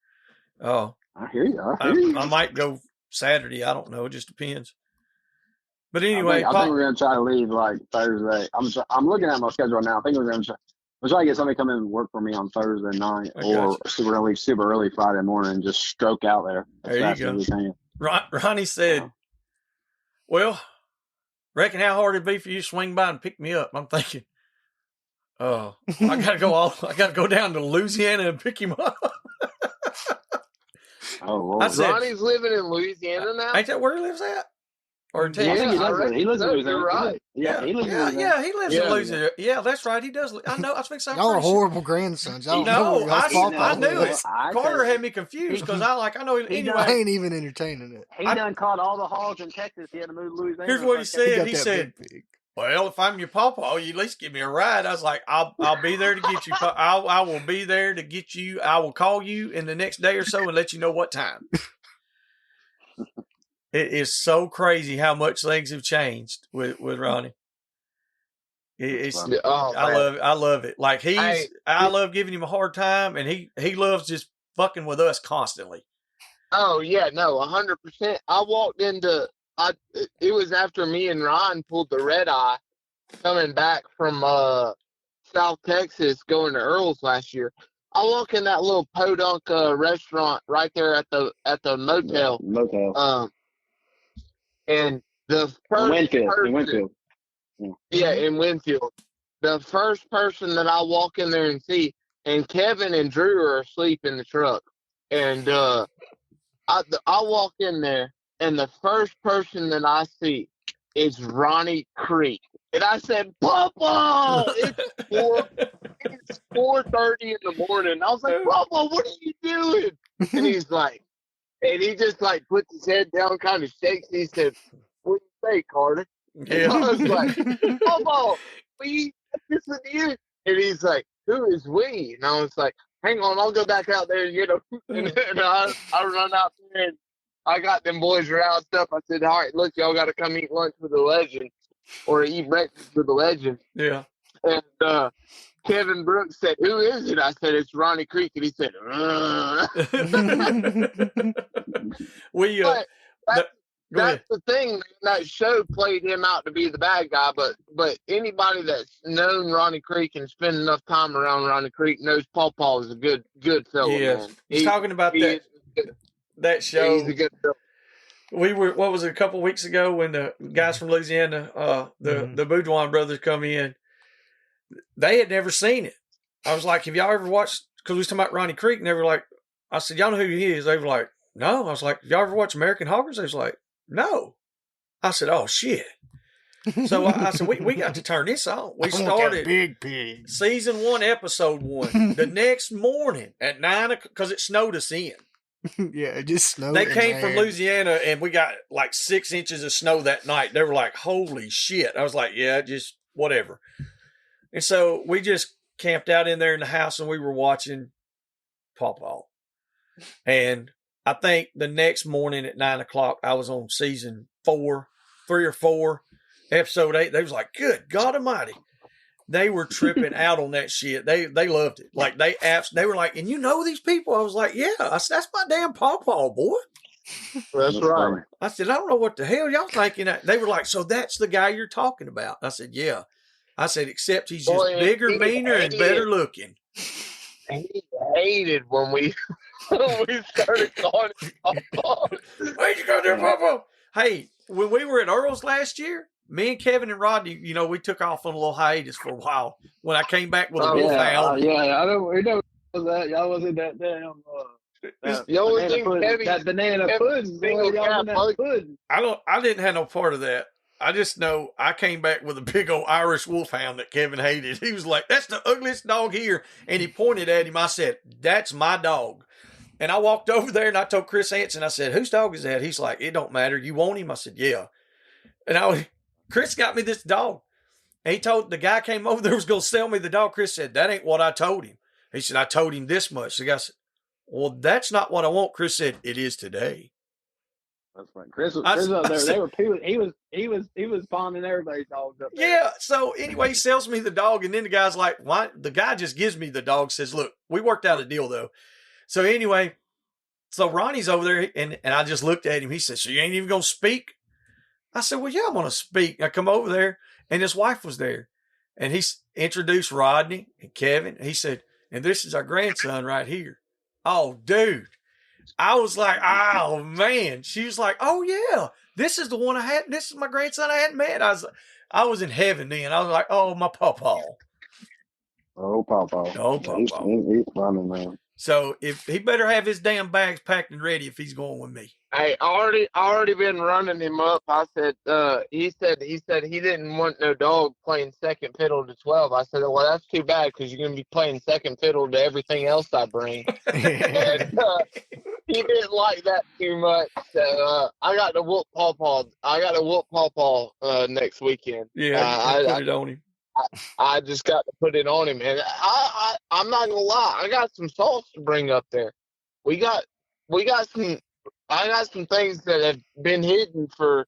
Oh, I hear you. I might go Saturday. I don't know. It just depends. But anyway, I think we're gonna try to leave like Thursday. I'm looking at my schedule now. I think we're gonna I'm trying to get somebody to come in and work for me on Thursday night I or gotcha. super early Friday morning and just stroke out there as There you fast go. as we can. Ronnie said, well, reckon how hard it'd be for you to swing by and pick me up. I'm thinking, I gotta go down to Louisiana and pick him up. Oh, Lord. I said, Ronnie's living in Louisiana now. ain't that where he lives at? Or in I Texas? think he does. reckon He lives in so. Louisiana. You're right. Yeah, he lives in yeah, Louisiana. he lives Yeah. in Louisiana. Yeah, that's right. He does. I know. I was thinking Y'all are horrible grandsons. Y'all don't know No, where y'all's I pawpaw knew it. lives. Carter had me confused because I know. I Anyway, ain't even entertaining it. He done caught all the hogs in Texas. He had to move to Louisiana. here's what he He said. got He that said, big pig. well, if I'm your pawpaw, you at least give me a ride. I was like, I'll be there to get you. I will be there to get you. I will call you in the next day or so and let you know what time. It is so crazy how much things have changed with Ronnie. It's Oh, I love it. Like Hey, I love giving him a hard time, and he loves just fucking with us constantly. oh yeah, no, 100%. I walked into. It was after me and Ron pulled the red eye, coming back from South Texas, going to Earl's last year. I walk in that little podunk restaurant right there at the motel. Motel. And the In first Winfield. person, In Winfield. yeah, in Winfield, the first person that I walk in there and see, and Kevin and Drew are asleep in the truck, and I walk in there, and the first person that I see is Ronnie Creek, and I said, "Papa, it's 4:30 in the morning." I was like, "Papa, what are you doing?" And he's like, and he just like puts his head down, kind of shakes. He said, "What do you say, Carter?" And I was like, "Papa, we this with you?" And he's like, "Who is we?" And I was like, "Hang on, I'll go back out there and get him." And I run out there and I got them boys roused up. I said, "All right, look, y'all got to come eat lunch with the legend or eat breakfast with the legend." Yeah. And Kevin Brooks said, "Who is it?" I said, "It's Ronnie Creek." And he said, We But go that's ahead. the thing, man. That show played him out to be the bad guy, but anybody that's known Ronnie Creek and spent enough time around Ronnie Creek knows Paw Paw is a good fella, Yes. man. He's talking about he that is- that He's show. a good fella. We were what was it a couple weeks ago when the guys from Louisiana, the Boudouin brothers come in. They had never seen it. I was like, "Have y'all ever watched?" Because we was talking about Ronnie Creek, and they were like, "I said, y'all know who he is?" They were like, "No." I was like, "Have y'all ever watched American Hoggers?" They was like, "No." I said, "Oh shit." So I said, we got to turn this on. We started big pig. season 1, episode 1. The next morning at 9 o'clock, because it snowed us in. Yeah, it just snowed. They came from Louisiana, and we got like 6 inches of snow that night. They were like, "Holy shit." I was like, "Yeah, just whatever." And so we just camped out in there in the house, and we were watching Paw Paw. And I think the next morning at 9 o'clock, I was on season 4, 3 or 4, episode 8. They was like, "Good God Almighty." They were tripping out on that shit. They loved it. Like they were like, "And you know these people?" I was like, "Yeah." I said, "That's my damn Paw Paw, boy." That's right. I said, "I don't know what the hell y'all thinking." They were like, "So that's the guy you're talking about?" I said, "Yeah." I said, "Except he's just Boy, bigger, he meaner, and hated better it. looking." He hated when we started calling him Paw Paw. Where'd you go there, Paw Paw? Hey, when we were at Earl's last year, me and Kevin and Rodney, we took off on a little hiatus for a while. When I came back with a wolfhound. I know. We know that. Y'all wasn't that damn. The only thing that banana pudding. Boy, y'all in that pudding. I didn't have no part of that. I just know I came back with a big old Irish wolfhound that Kevin hated. He was like, "That's the ugliest dog here." And he pointed at him. I said, "That's my dog." And I walked over there and I told Chris Hansen, I said, "Whose dog is that?" He's like, "It don't matter. You want him?" I said, "Yeah." And Chris got me this dog. And he told the guy came over there was going to sell me the dog. Chris said, "That ain't what I told him." He said, "I told him this much." The guy said, "Well, that's not what I want." Chris said, "It is today." That's right. Chris was up there. They were he was pawning everybody's dogs up there. Yeah. So anyway, he sells me the dog, and then the guy's like, "Why?" The guy just gives me the dog. Says, "Look, we worked out a deal though." So anyway, so Ronnie's over there, and I just looked at him. He said, "So you ain't even gonna speak?" I said, "Well, yeah, I'm gonna speak." I come over there, and his wife was there, and introduced Rodney and Kevin. He said, and this is our grandson right here. Oh, dude. I was like, oh, man. She was like, oh, yeah. This is the one I had. This is my grandson I hadn't met. I was in heaven then. I was like, oh, my pawpaw. Oh, Pawpaw. Oh, He's pawpaw. funny, man. So if he better have his damn bags packed and ready if he's going with me. Hey, already been running him up. I said, he said he didn't want no dog playing second fiddle to 12. I said, well, that's too bad because you're gonna be playing second fiddle to everything else I bring. And he didn't like that too much. So I got to whoop Pawpaw. Next weekend. Yeah, I put it on him. I just got to put it on him, and I'm not gonna lie. I got some sauce to bring up there. I got some things that have been hidden for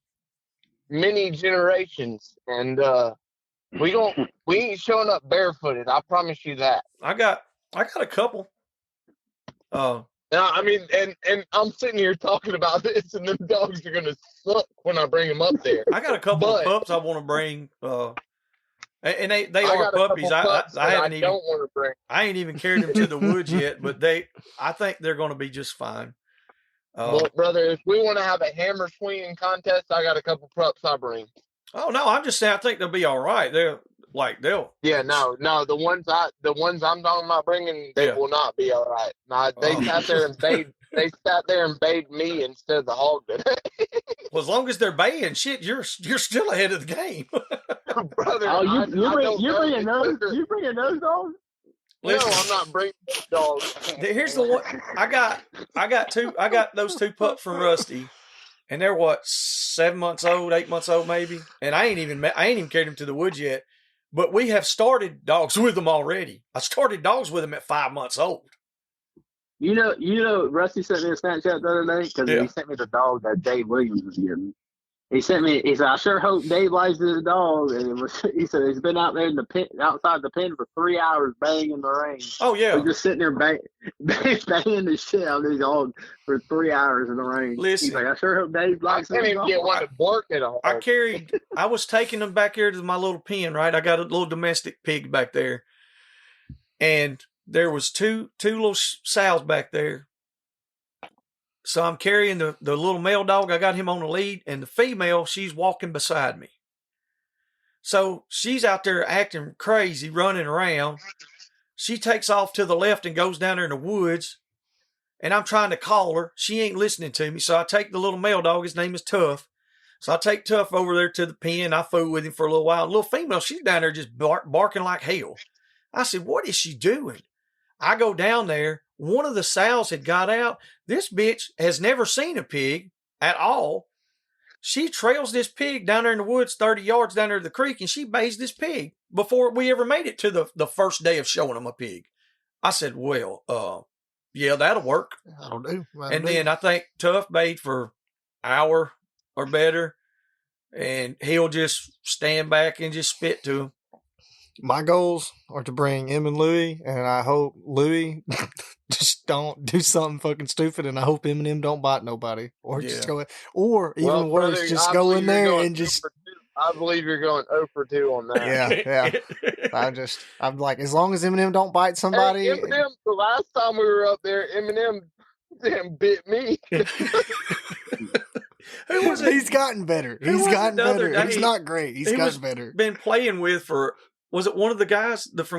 many generations, and we ain't showing up barefooted. I promise you that. I got a couple. I mean, and I'm sitting here talking about this, and them dogs are gonna suck when I bring them up there. I got a couple of pups I want to bring. And they are puppies. I haven't even. Don't want to bring. I ain't even carried them to the woods yet, but I think they're going to be just fine. Well, brother, if we want to have a hammer swinging contest, I got a couple pups I bring. Oh no, I'm just saying I think they'll be all right. They'll. Yeah, no, the ones I'm talking about bringing, they will not be all right. No, they sat there and bayed. They sat there and bayed me instead of the hog today. Well, as long as they're baying, shit, you're still ahead of the game. Brother, you're bringing those dogs? Listen, no, I'm not bringing dogs. Here's the one I got those two pups from Rusty, and they're what 7 months old, 8 months old maybe, and I ain't even carried them to the woods yet. But we have started dogs with them already. I started dogs with them at 5 months old. You know, Rusty sent me a Snapchat the other day because he sent me the dog that Dave Williams was getting. He said, I sure hope Dave likes this dog. And he said, he's been out there in the pen, outside the pen for 3 hours banging in the rain. Oh, yeah. We're just sitting there banging the shit out of these dogs for 3 hours in the rain. Listen. He's like, I sure hope Dave likes this dog. I can't even get one to bark at all. I was taking them back here to my little pen, right? I got a little domestic pig back there. And there was two little sows back there. So I'm carrying the little male dog. I got him on the lead, and the female, she's walking beside me. So she's out there acting crazy, running around. She takes off to the left and goes down there in the woods, and I'm trying to call her. She ain't listening to me, so I take the little male dog. His name is Tough. So I take Tough over there to the pen. I fool with him for a little while. The little female, she's down there just barking like hell. I said, what is she doing? I go down there. One of the sows had got out. This bitch has never seen a pig at all. She trails this pig down there in the woods 30 yards down there to the creek, and she bays this pig before we ever made it to the first day of showing them a pig. I said, well, yeah, that'll work. That'll do. Then I think Tough bayed for an hour or better, and he'll just stand back and just spit to him. My goals are to bring him and Louie, and I hope Louie just don't do something fucking stupid, and I hope Eminem don't bite nobody, or just go, or even worse, brother, just go in there and just. I believe you're going 0 for 2 on that. Yeah. I'm like, as long as Eminem don't bite somebody. Hey, Eminem, the last time we were up there, Eminem damn bit me. Who was it? He's gotten better. He's gotten better. He's not great. He's gotten better. Been playing with for. Was it one of the guys was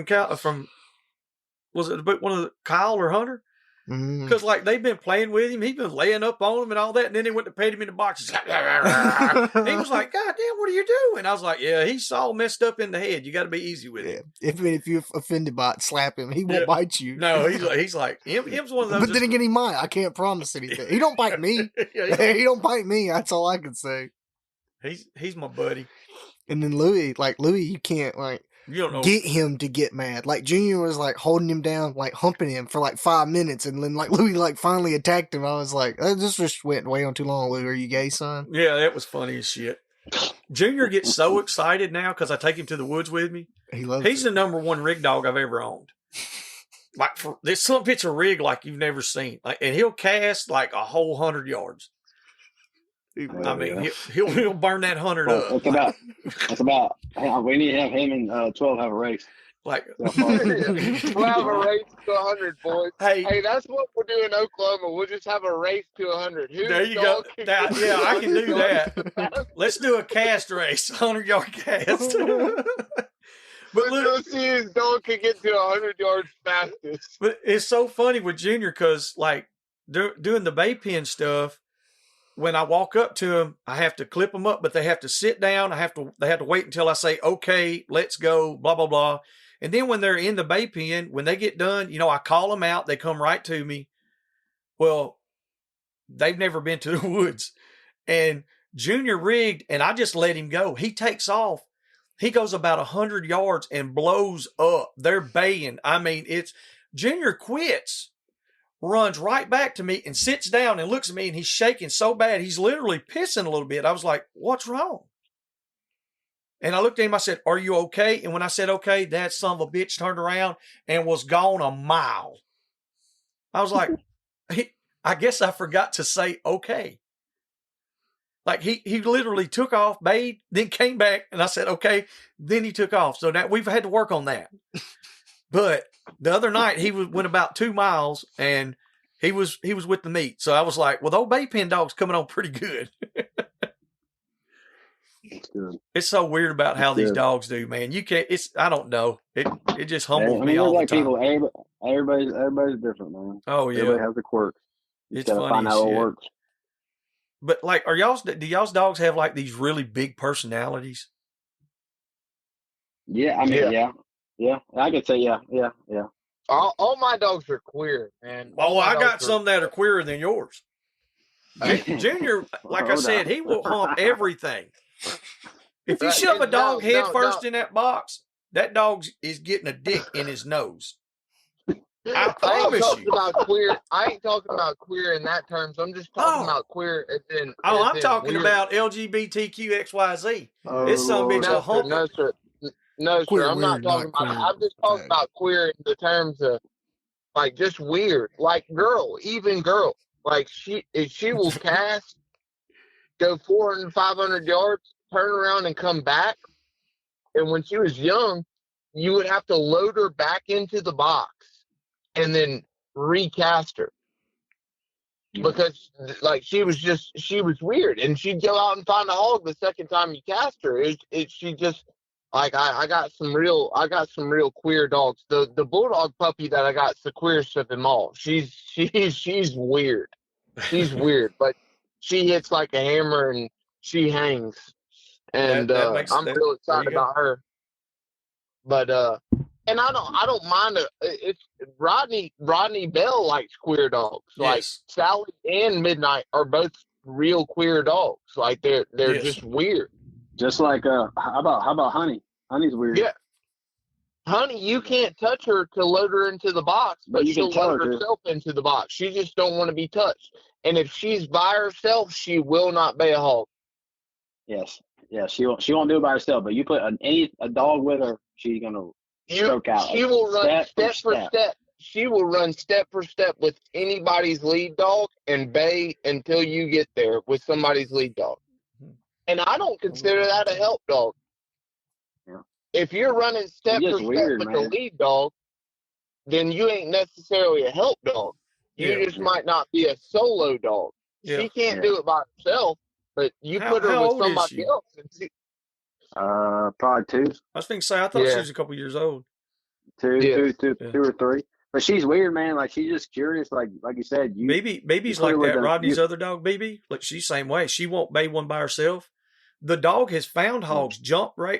it one of the Kyle or Hunter? Because like they've been playing with him, he's been laying up on him and all that, and then they went to pet him in the box. He was like, "God damn, what are you doing?" I was like, "Yeah, he's all messed up in the head. You got to be easy with him. If you're offended by it, slap him. He won't bite you. No, he's like him's one of those. But then again, he might. I can't promise anything. He don't bite me. He don't bite me. That's all I can say. He's my buddy. And then Louie, you can't you don't know. Get him to get mad. Like Junior was like holding him down, like humping him for like 5 minutes, and then like Louie like finally attacked him. I was like, this just went way on too long. Louie, are you gay, son? Yeah, that was funny as shit. Junior gets so excited now because I take him to the woods with me. He's the number one rig dog I've ever owned. Like there's some bitch a rig like you've never seen, and he'll cast like a whole 100 yards. I mean, he'll burn that 100 Well, up. That's about. We need to have him and 12 have a race. Like, We'll have a race to 100, boys. hey, That's what we'll do in Oklahoma. We'll just have a race to 100. there you go. Yeah, I can do that. Let's do a cast race, 100-yard cast. But let's see whose dog can get to 100 yards fastest. But it's so funny with Junior because, like, doing the bay pen stuff, when I walk up to them, I have to clip them up, but they have to sit down. They have to wait until I say, okay, let's go, blah, blah, blah. And then when they're in the bay pen, when they get done, I call them out. They come right to me. Well, they've never been to the woods. And Junior rigged, and I just let him go. He takes off. He goes about 100 yards and blows up. They're baying. I mean, Junior quits, runs right back to me and sits down and looks at me, and he's shaking so bad. He's literally pissing a little bit. I was like, what's wrong? And I looked at him. I said, are you okay? And when I said, okay, that son of a bitch turned around and was gone a mile. I was like, I guess I forgot to say, okay. Like he literally took off, bayed, then came back, and I said, okay, then he took off. So now we've had to work on that. But the other night went about 2 miles and he was with the meat. So I was like, well, the old bay pen dog's coming on pretty good. That's good. It's so weird about how these dogs do, man. You can't, I don't know. It just humbles me all the time. People, everybody's different, man. Oh yeah. Everybody has a quirk. It's funny find out what works. But like, do y'all's dogs have like these really big personalities? Yeah, I mean, yeah. I could say, yeah. All my dogs are queer, man. Oh, I got some that are queerer than yours. Junior, like I said, he will hump everything. If you shove a dog head first in that box, that dog is getting a dick in his nose. I promise you. I ain't talking about queer in that terms. I'm just talking about queer as in. I'm talking about LGBTQXYZ. This son bitch a hump. No, sir. No, sir. I'm not talking about. I'm just talking about queer in the terms of like just weird, like even girl. Like she will cast, go 400, 500 yards, turn around and come back. And when she was young, you would have to load her back into the box and then recast her because like she was weird, and she'd go out and find a hog the second time you cast her. She just like I got some real queer dogs. The bulldog puppy that I got's the queerest of them all. She's weird. She's weird, but she hits like a hammer and she hangs. And I'm real excited about her. But and I don't mind it. It's Rodney Bell likes queer dogs. Yes. Like Sally and Midnight are both real queer dogs. Like they're just weird. Just like how about Honey? Honey's weird. Yeah. Honey, you can't touch her to load her into the box, but she'll load herself into the box. She just don't want to be touched. And if she's by herself, she will not bay a hog. Yes. Yeah, she won't do it by herself. But you put a dog with her, she's gonna stroke out. She will run step for step. She will run step for step with anybody's lead dog and bay until you get there with somebody's lead dog. And I don't consider that a help dog. Yeah. If you're running step for step with the lead dog, then you ain't necessarily a help dog. You just might not be a solo dog. Yeah. She can't do it by herself, but you put her with somebody else. Probably 2. I was thinking, I thought she was a couple years old. 2 or 3. But she's weird, man. Like she's just curious. Like you said, Baby's like that. Rodney's other dog, Baby. Like she's the same way. She won't bay one by herself. The dog has found hogs,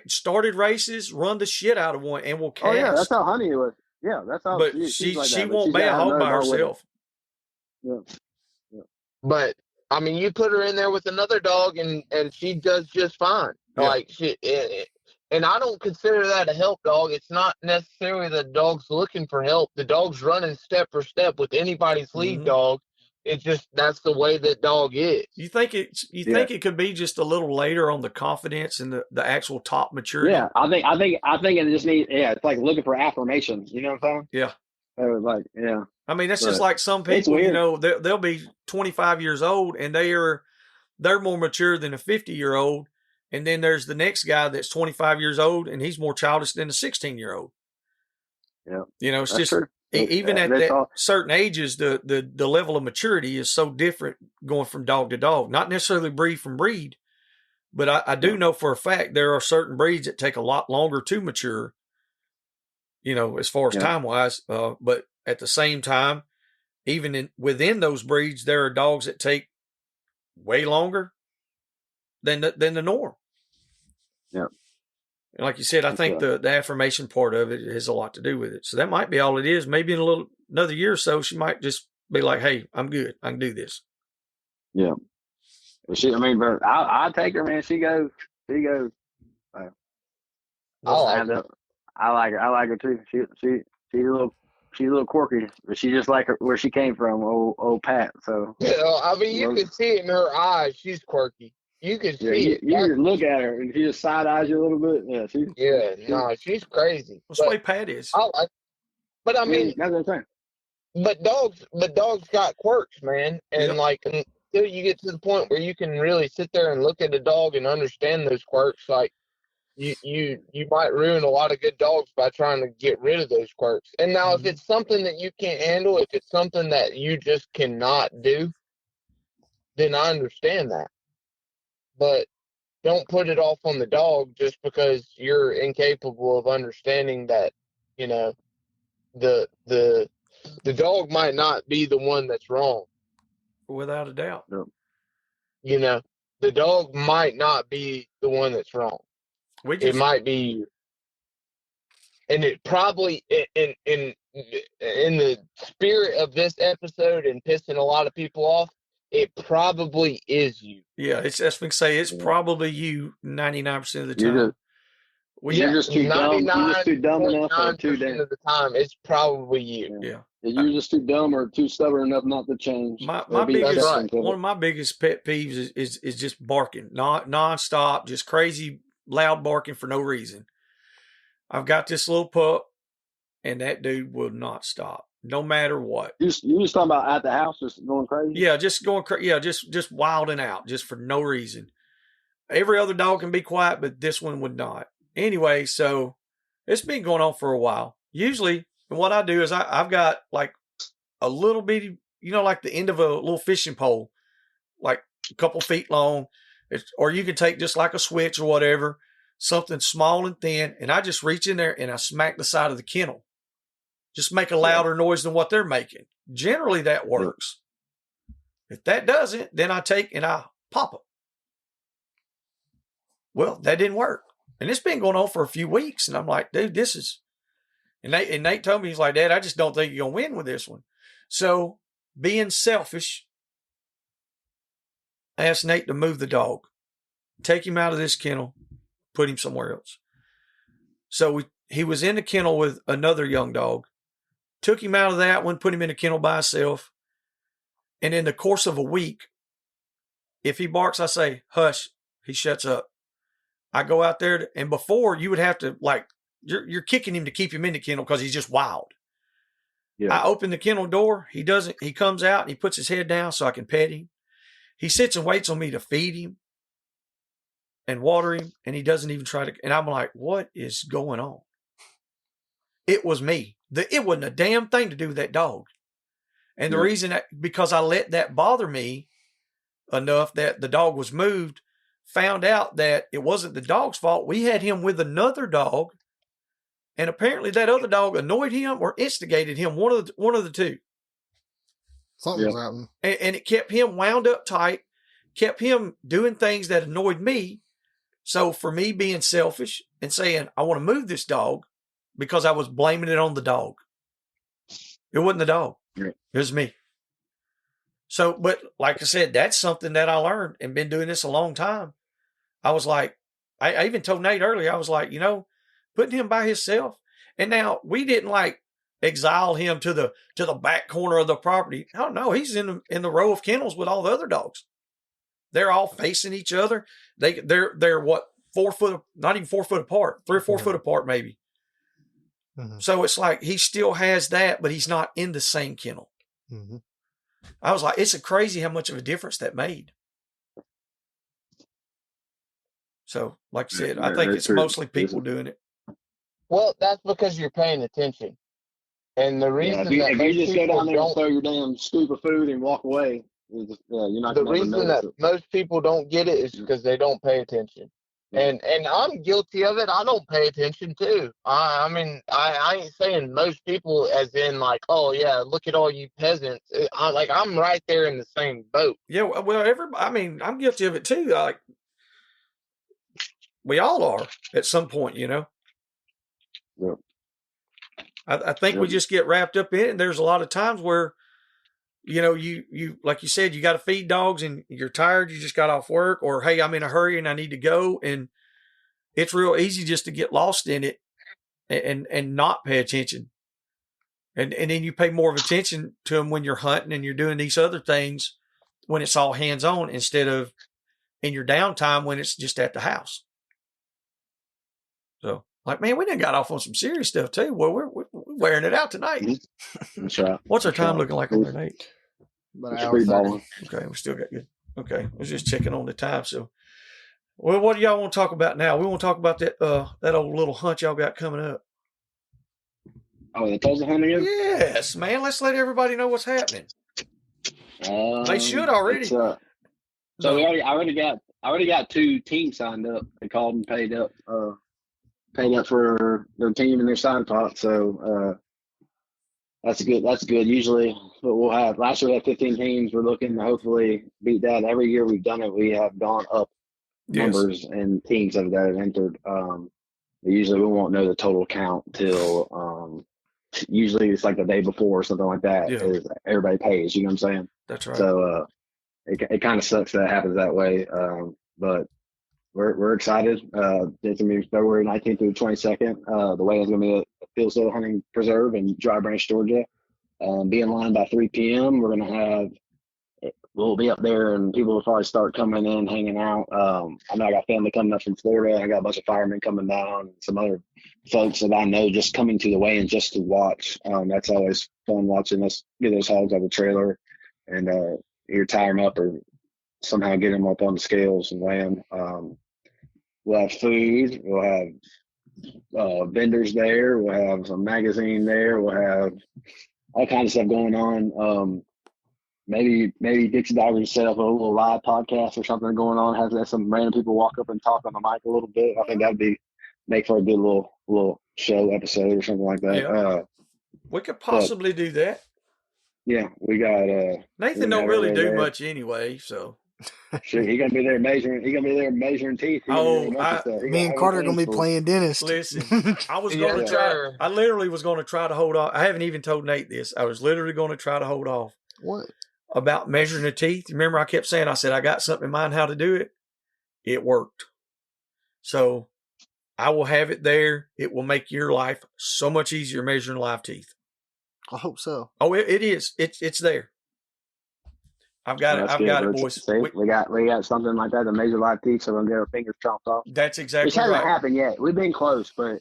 started races, run the shit out of one, and will cast. Oh yeah, that's how Honey was. Yeah, that's how. But she won't bay a hog by herself. Yeah. But I mean, you put her in there with another dog, and she does just fine. Yeah. Like and I don't consider that a help dog. It's not necessarily the dog's looking for help. The dog's running step for step with anybody's lead dog. It's just that's the way that dog is. You think it could be just a little later on the confidence and the actual top maturity? Yeah, I think it just needs. Yeah, it's like looking for affirmation. You know what I'm saying? Yeah. Like yeah. I mean, that's just like some people. You know, they'll be 25 years old and they are they're more mature than a 50-year-old. And then there's the next guy that's 25 years old, and he's more childish than a 16-year-old. Yeah. You know, it's That's just true. even at That's that all. certain ages, the level of maturity is so different going from dog to dog. Not necessarily breed from breed, but I do know for a fact there are certain breeds that take a lot longer to mature, you know, as far as time-wise. But at the same time, even within those breeds, there are dogs that take way longer than the norm. Yeah. And like you said, I think the affirmation part of it has a lot to do with it. So that might be all it is. Maybe in another year or so, she might just be like, "Hey, I'm good. I can do this." Yeah. But I take her, man. She goes. I like her. I like her. I like her too. She's a little quirky, but she just like where she came from, old Pat. So I mean, you can see it in her eyes. She's quirky. You can see it. You just look at her and she just side eyes you a little bit. Yeah, she's crazy. That's the way Pat is. I like, but I mean, that's what I'm saying. But dogs got quirks, man, and like until you get to the point where you can really sit there and look at a dog and understand those quirks, like you might ruin a lot of good dogs by trying to get rid of those quirks. And now, if it's something that you can't handle, if it's something that you just cannot do, then I understand that. But don't put it off on the dog just because you're incapable of understanding that, you know, the dog might not be the one that's wrong. Without a doubt. No. You know, the dog might not be the one that's wrong. It might be you. And it probably, in the spirit of this episode and pissing a lot of people off, it probably is you. Yeah, that's what I say. It's probably you 99% of the time. You're just too dumb. You're just too dumb enough or too damn. Of the time, it's probably you. Yeah. You're just too dumb or too stubborn enough not to change. One of my biggest pet peeves is just barking, non-stop, just crazy loud barking for no reason. I've got this little pup, and that dude will not stop, no matter what. You just talking about at the house, just going crazy? Yeah, just going crazy. Yeah, just wilding out, just for no reason. Every other dog can be quiet, but this one would not. Anyway, so it's been going on for a while. Usually, what I do is I've got like a little bitty, you know, like the end of a little fishing pole, like a couple feet long, or you can take just like a switch or whatever, something small and thin, and I just reach in there and I smack the side of the kennel. Just make a louder noise than what they're making. Generally, that works. If that doesn't, then I take and I pop them. Well, that didn't work. And it's been going on for a few weeks. And I'm like, dude, this is... And Nate told me, he's like, Dad, I just don't think you're going to win with this one. So, being selfish, I asked Nate to move the dog. Take him out of this kennel. Put him somewhere else. So, he was in the kennel with another young dog. Took him out of that one, put him in a kennel by himself. And in the course of a week, if he barks, I say, hush. He shuts up. I go out there, and before you would have to, like, you're kicking him to keep him in the kennel because he's just wild. Yeah. I open the kennel door. He doesn't. He comes out and he puts his head down so I can pet him. He sits and waits on me to feed him and water him, and he doesn't even try to. And I'm like, what is going on? It was me. It wasn't a damn thing to do with that dog. And the reason because I let that bother me enough that the dog was moved. Found out that it wasn't the dog's fault. We had him with another dog, and apparently that other dog annoyed him or instigated him. One of the two. Something was happening, and it kept him wound up tight. Kept him doing things that annoyed me. So for me being selfish and saying I want to move this dog because I was blaming it on the dog. It wasn't the dog. It was me. So, but like I said, that's something that I learned and been doing this a long time. I was like, I even told Nate earlier, I was like, you know, putting him by himself. And now we didn't like exile him to the back corner of the property. Oh no, he's in the row of kennels with all the other dogs. They're all facing each other. They're what, 4 foot, not even 4 foot apart, 3 or 4 foot apart maybe. Mm-hmm. So it's like he still has that, but he's not in the same kennel. Mm-hmm. I was like, it's crazy how much of a difference that made. So, like I said, I Very, think very it's true. mostly people doing it. Well, that's because you're paying attention. And the Yeah, reason if that you most just go people down there and don't throw your damn scoop of food and walk away, you're not the gonna ever reason notice that it. most people don't get it is because they don't pay attention. And I'm guilty of it. I don't pay attention too. I mean, I ain't saying most people as in like, oh yeah, look at all you peasants. I'm right there in the same boat. Yeah, well, everybody. I mean, I'm guilty of it too. Like we all are at some point, you know. Yep. I think we Yep. just get wrapped up in it. And there's a lot of times where, you know, you like you said, you got to feed dogs and you're tired. You just got off work, or hey, I'm in a hurry and I need to go. And it's real easy just to get lost in it and not pay attention. And then you pay more of attention to them when you're hunting and you're doing these other things when it's all hands on instead of in your downtime when it's just at the house. So, like, man, we done got off on some serious stuff too. Well, we're wearing it out tonight. That's right. What's our That's time right. looking like on there, Nate? About It's an hour free 30. balling. Okay, we still got good. Okay, I was just checking on the time. So, well, what do y'all want to talk about now? We want to talk about that old little hunt y'all got coming up. Oh, the Tulsa hunt again? Yes, man. Let's let everybody know what's happening. They should already. So I already got 2 teams signed up. They called and paid up for their team and their sign pot. So that's good. Usually we'll have last year we had 15 teams. We're looking to hopefully beat that. Every year we've done it, we have gone up numbers and teams that have entered. Usually we won't know the total count till usually it's like the day before or something like that. Yeah. Everybody pays, you know what I'm saying? That's right. So it kind of sucks that it happens that way. But we're excited. It's gonna be February 19th through the 22nd. The way is gonna be at Fieldstone Hunting Preserve in Dry Branch, Georgia. Be in line by 3 p.m. We'll be up there and people will probably start coming in, hanging out. I know I got family coming up from Florida. I got a bunch of firemen coming down, some other folks that I know just coming to the weigh-in just to watch. That's always fun watching us get those hogs out of the trailer and either tie them up or somehow get them up on the scales and weigh them. We'll have food. We'll have vendors there. We'll have some magazine there. We'll have all kinds of stuff going on. Maybe Dixie Dog will set up a little live podcast or something going on. Have some random people walk up and talk on the mic a little bit. I think that'd make for a good little show episode or something like that. Yeah. We could possibly do that. Yeah, we got Nathan don't really do much anyway, so sure, he's gonna be there measuring. He's gonna be there measuring teeth. Me and Carter are gonna be playing dentist. Listen, I was going to try. I literally was going to try to hold off. I haven't even told Nate this. I was literally going to try to hold off. What? About measuring the teeth. Remember, I kept saying, I said, I got something in mind how to do it. It worked. So I will have it there. It will make your life so much easier measuring live teeth. I hope so. Oh, it is. It's there. I've got it. I've got it, boys. See, we got something like that to measure live teeth, so we're gonna get our fingers chopped off. That's exactly Which hasn't right. happened yet. We've been close, but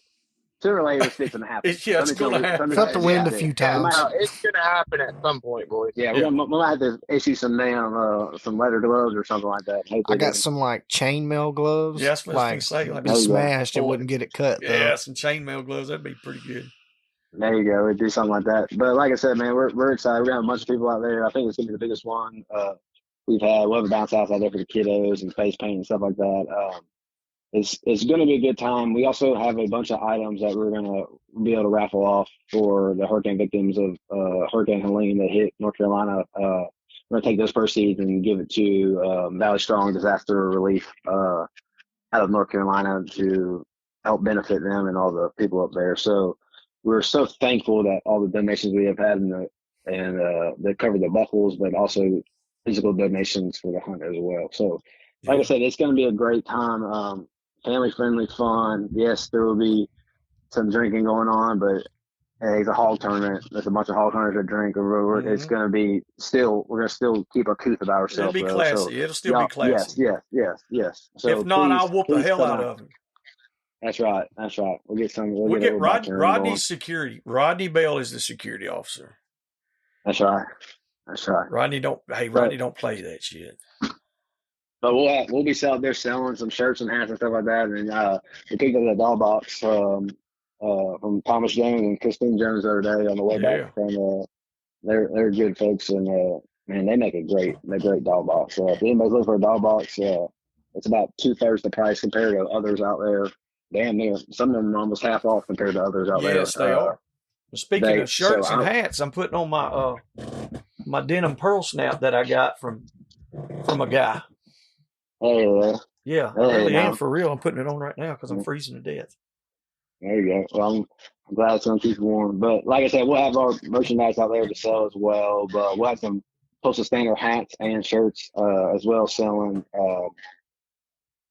sooner or later it's fixing to happen. It's going to happen. It's up the wind a few times. It's going to happen at some point, boys. Yeah, we might have to issue some leather gloves or something like that. I got some like chainmail gloves. Yeah, that's what I was like going to say. be smashed, it wouldn't get it cut. Yeah, some chainmail gloves. That'd be pretty good. There you go. We'd do something like that. But like I said, man, we're excited. We got a bunch of people out there. I think it's going to be the biggest one. We'll have a bounce house out there for the kiddos and face paint and stuff like that. It's going to be a good time. We also have a bunch of items that we're going to be able to raffle off for the hurricane victims of Hurricane Helene that hit North Carolina. We're going to take those proceeds and give it to Valley Strong Disaster Relief out of North Carolina to help benefit them and all the people up there. So we're so thankful that all the donations we have had that cover the buckles, but also physical donations for the hunt as well. So like I said, it's going to be a great time. Family-friendly fun. Yes, there will be some drinking going on, but hey, it's a hog tournament. There's a bunch of hog hunters that drink. It's going to be we're going to still keep our couth about ourselves. It'll be classy. So, it'll still be classy. Yes. So if not, I'll whoop the hell out of him. That's right. We'll get some. We'll get Rodney's security. Rodney Bell is the security officer. That's right. Rodney don't play that shit. But we'll be out there selling some shirts and hats and stuff like that. And we picked up that dog box from Thomas Jones and Christine Jones the other day on the way back from. They're good folks, and man, they make a great dog box. If anybody's looking for a dog box, it's about 2/3 the price compared to others out there. Damn near, some of them are almost half off compared to others out there. Yes, they are. Speaking of shirts and hats, I'm putting on my my denim pearl snap that I got from a guy. Hey, yeah, I really am for real. I'm putting it on right now because I'm freezing to death. There you go. Well, I'm glad it's going to keep warm. But like I said, we'll have our merchandise out there to sell as well. But we'll have some postal standard hats and shirts as well selling.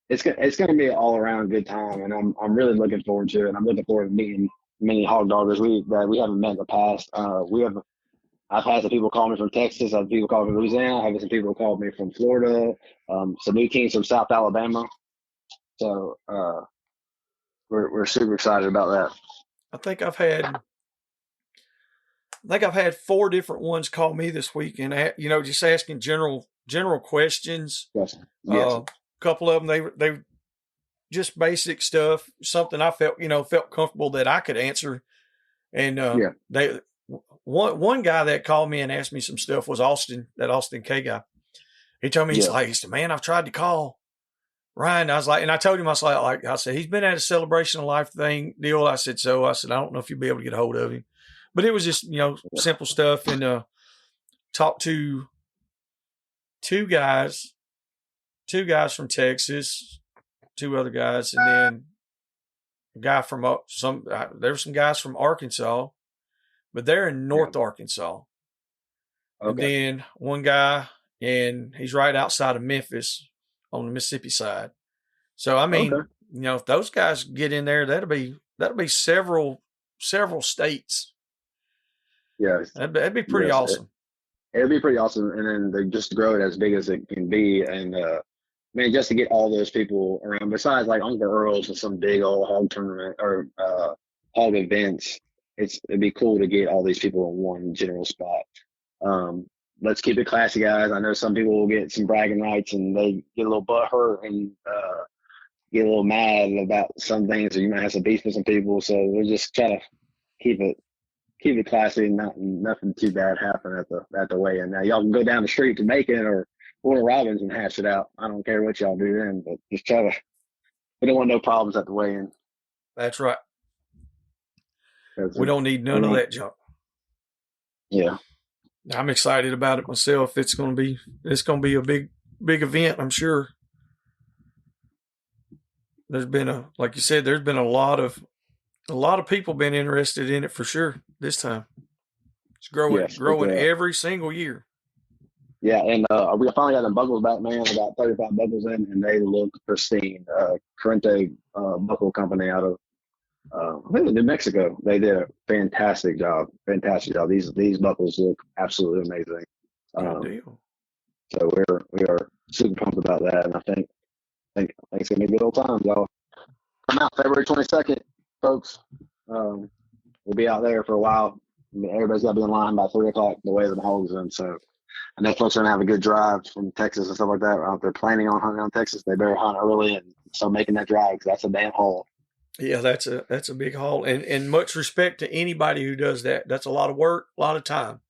It's going to be an all around good time, and I'm really looking forward to it. I'm looking forward to meeting many hog doggers that we haven't met in the past. I've had some people call me from Texas. I've had people call me from Louisiana. I've had some people call me from Florida. Some new teams from South Alabama. So we're super excited about that. I think I've had 4 different ones call me this week, and just asking general questions. Yes. A couple of them they just basic stuff, something I felt comfortable that I could answer. And one guy that called me and asked me some stuff was Austin K guy. He told me, he said, man, I've tried to call Ryan. I was like, and I told him, I said, he's been at a celebration of life deal. I said, I don't know if you'll be able to get a hold of him, but it was just, simple stuff. And, talked to two guys from Texas, 2 other guys. And then a guy from there were some guys from Arkansas, but they're in North Arkansas. Okay. And then one guy, and he's right outside of Memphis on the Mississippi side. So, I mean, if those guys get in there, that'll be several states. Yeah. That'd be pretty awesome. It'd be pretty awesome. And then they just grow it as big as it can be. And, man, just to get all those people around, besides like Uncle Earl's and some big old hog tournament or hog events, it'd be cool to get all these people in one general spot. Let's keep it classy, guys. I know some people will get some bragging rights and they get a little butthurt and get a little mad about some things, or you might have some beef with some people. So we'll just try to keep it classy and nothing too bad happen at the weigh-in. Now y'all can go down the street to Macon or Warner Robins and hash it out. I don't care what y'all do then, but just try to. We don't want no problems at the weigh-in. That's right. We don't need none of that junk. Yeah. I'm excited about it myself. It's going to be a big event, I'm sure. There's been like you said, there's been a lot of people been interested in it for sure this time. It's growing every single year. Yeah, and we finally got the buckles back, man. I got 35 buckles in, and they look pristine. Corriente Buckle Company out of I think New Mexico. They did a fantastic job. These buckles look absolutely amazing. Good deal. So we are super pumped about that, and I think it's gonna be a good old time, y'all. Come out February 22nd, folks. We'll be out there for a while. Everybody's got to be in line by 3:00 the way the hogs in. So I know folks are gonna have a good drive from Texas and stuff like that. If they're planning on hunting on Texas, they better hunt early and start making that drive because that's a damn haul. Yeah, that's a big haul, and much respect to anybody who does that. That's a lot of work, a lot of time.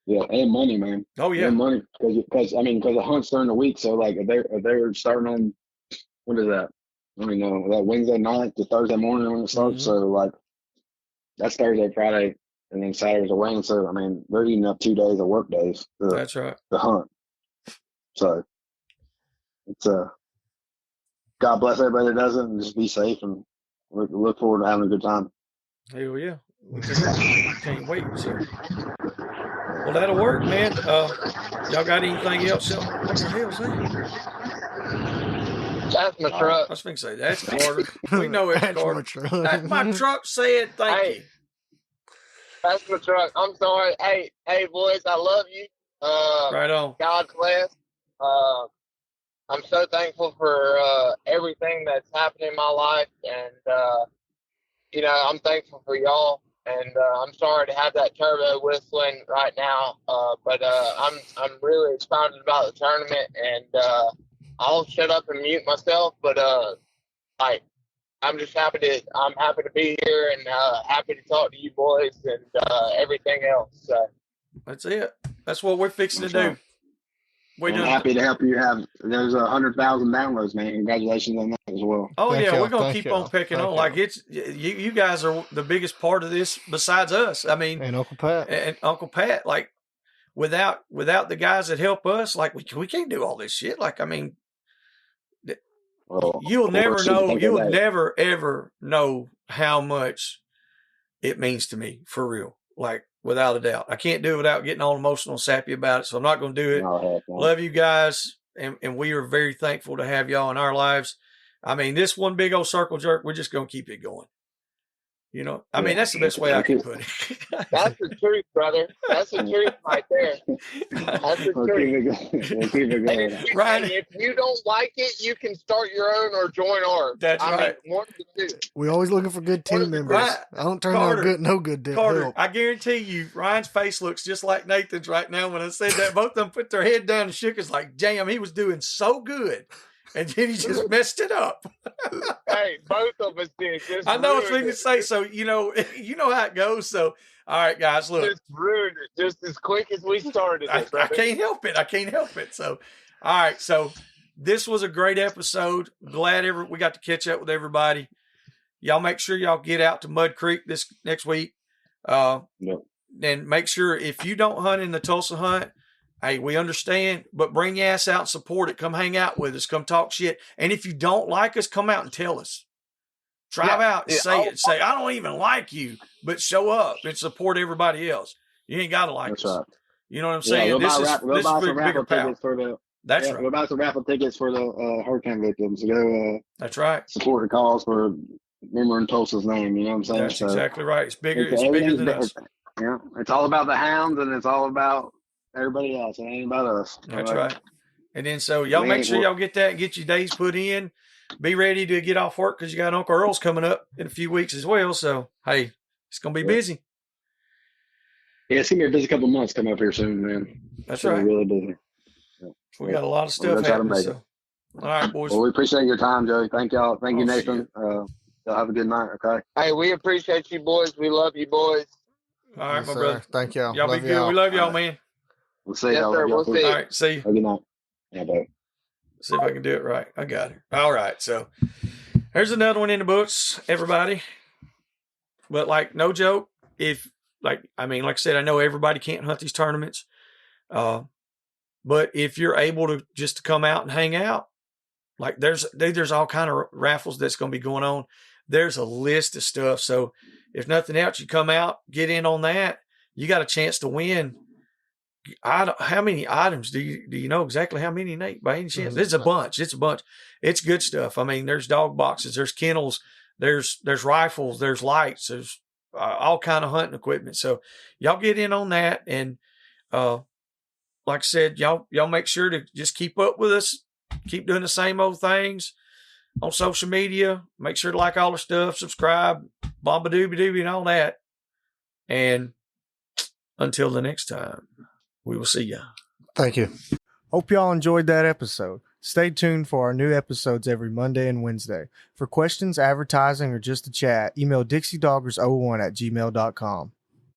Yeah, and money, man. Oh yeah, and money because the hunt's during the week. So like if they're starting on when is that? I don't even know, that Wednesday night to Thursday morning when it starts. Mm-hmm. So like that's Thursday, Friday, and then Saturday's away. So I mean they're eating up 2 days of work days. That's right. The hunt. So it's God bless everybody that does it, and just be safe and look forward to having a good time. Hell yeah. Can't wait, sir. Well, that'll work, man. Y'all got anything else? What the hell's that? That's my truck. I was going to say, that's Carter. We know it's Carter. That's my truck said thank you. That's my truck. I'm sorry. Hey, boys, I love you. Right on. God bless. I'm so thankful for everything that's happened in my life, and I'm thankful for y'all. And I'm sorry to have that turbo whistling right now, but I'm really excited about the tournament, and I'll shut up and mute myself. But like, I'm happy to be here and happy to talk to you boys and everything else. So. That's it. That's what we're fixing to do. I'm happy to help you have. There's 100,000 downloads, man. Congratulations on that as well. Oh, Thank yeah, y'all. we're going to Thank keep on y'all. picking Thank on. y'all. Like, it's you guys are the biggest part of this besides us. I mean, And Uncle Pat. and Uncle Pat, like, without the guys that help us, like, we can't do all this shit. Like, I mean, Well, you'll never course, know. take You'll that. never, ever know how much it means to me, for real. Like, without a doubt. I can't do it without getting all emotional and sappy about it, so I'm not going to do it. No, heck, no. Love you guys, and we are very thankful to have y'all in our lives. I mean, this one big old circle jerk, we're just going to keep it going. You know, I mean, that's the best way I can put it. That's the truth, brother. That's the truth right there. That's the We'll truth. keep it going. Ryan, If you don't like it, you can start your own or join ours. That's right. Mean, one of the two. We're always looking for good team members. Right. I don't turn Carter, down no good Carter, help. I guarantee you, Ryan's face looks just like Nathan's right now when I said that. Both of them put their head down and shook us like, damn, he was doing so good. And then he just messed it up. Hey, both of us did. Just I know it's ruined thing to say. So, you know how it goes. So, all right, guys, look. Just ruined it just as quick as we started it, I can't help it. I can't help it. So, all right. So, this was a great episode. Glad we got to catch up with everybody. Y'all make sure y'all get out to Mud Creek this next week. Yep. And make sure if you don't hunt in the Tulsa hunt, hey, we understand, but bring your ass out and support it. Come hang out with us. Come talk shit. And if you don't like us, come out and tell us. Drive out and say it. Say, I don't even like you, but show up and support everybody else. You ain't got to like us. Right. You know what I'm saying? We'll This buy is some bigger raffle power. tickets for the. That's right. We'll buy some raffle tickets for the hurricane victims. Go. That's right. Support the cause for remembering Tulsa's name. You know what I'm saying? That's exactly right. It's bigger. It's bigger than us. Yeah, it's all about the hounds, and it's all about everybody else. It ain't about us. That's right. And then so y'all make sure y'all get that and get your days put in. Be ready to get off work because you got Uncle Earl's coming up in a few weeks as well. So, hey, it's going to be busy. Yeah, it's going to be a busy couple of months coming up here soon, man. That's right. Really busy. Yeah. We got a lot of stuff happening. So. All right, boys. Well, we appreciate your time, Joey. Thank y'all. Thank you, Nathan. Y'all have a good night, okay? Hey, we appreciate you, boys. We love you, boys. All right, my brother. Thank y'all. Y'all be good. We love y'all, man. We'll see y'all. Yes, sir. We'll see you. All right, see you. Have a good night. Yeah, bye. See if I can do it right. I got it. All right, so there's another one in the books, everybody. But like, no joke. Like I said, I know everybody can't hunt these tournaments. But if you're able to just to come out and hang out, like there's all kind of raffles that's going to be going on. There's a list of stuff. So if nothing else, you come out, get in on that. You got a chance to win. How many items do you know exactly how many, Nate? By any chance? It's a bunch. It's good stuff. I mean, there's dog boxes, there's kennels, there's rifles, there's lights, there's all kind of hunting equipment. So y'all get in on that, and like I said, y'all make sure to just keep up with us. Keep doing the same old things on social media. Make sure to like all our stuff, subscribe, bomba doobie doobie, and all that. And until the next time, we will see ya. Thank you. Hope y'all enjoyed that episode. Stay tuned for our new episodes every Monday and Wednesday. For questions, advertising, or just to chat, email DixieDoggers01@gmail.com.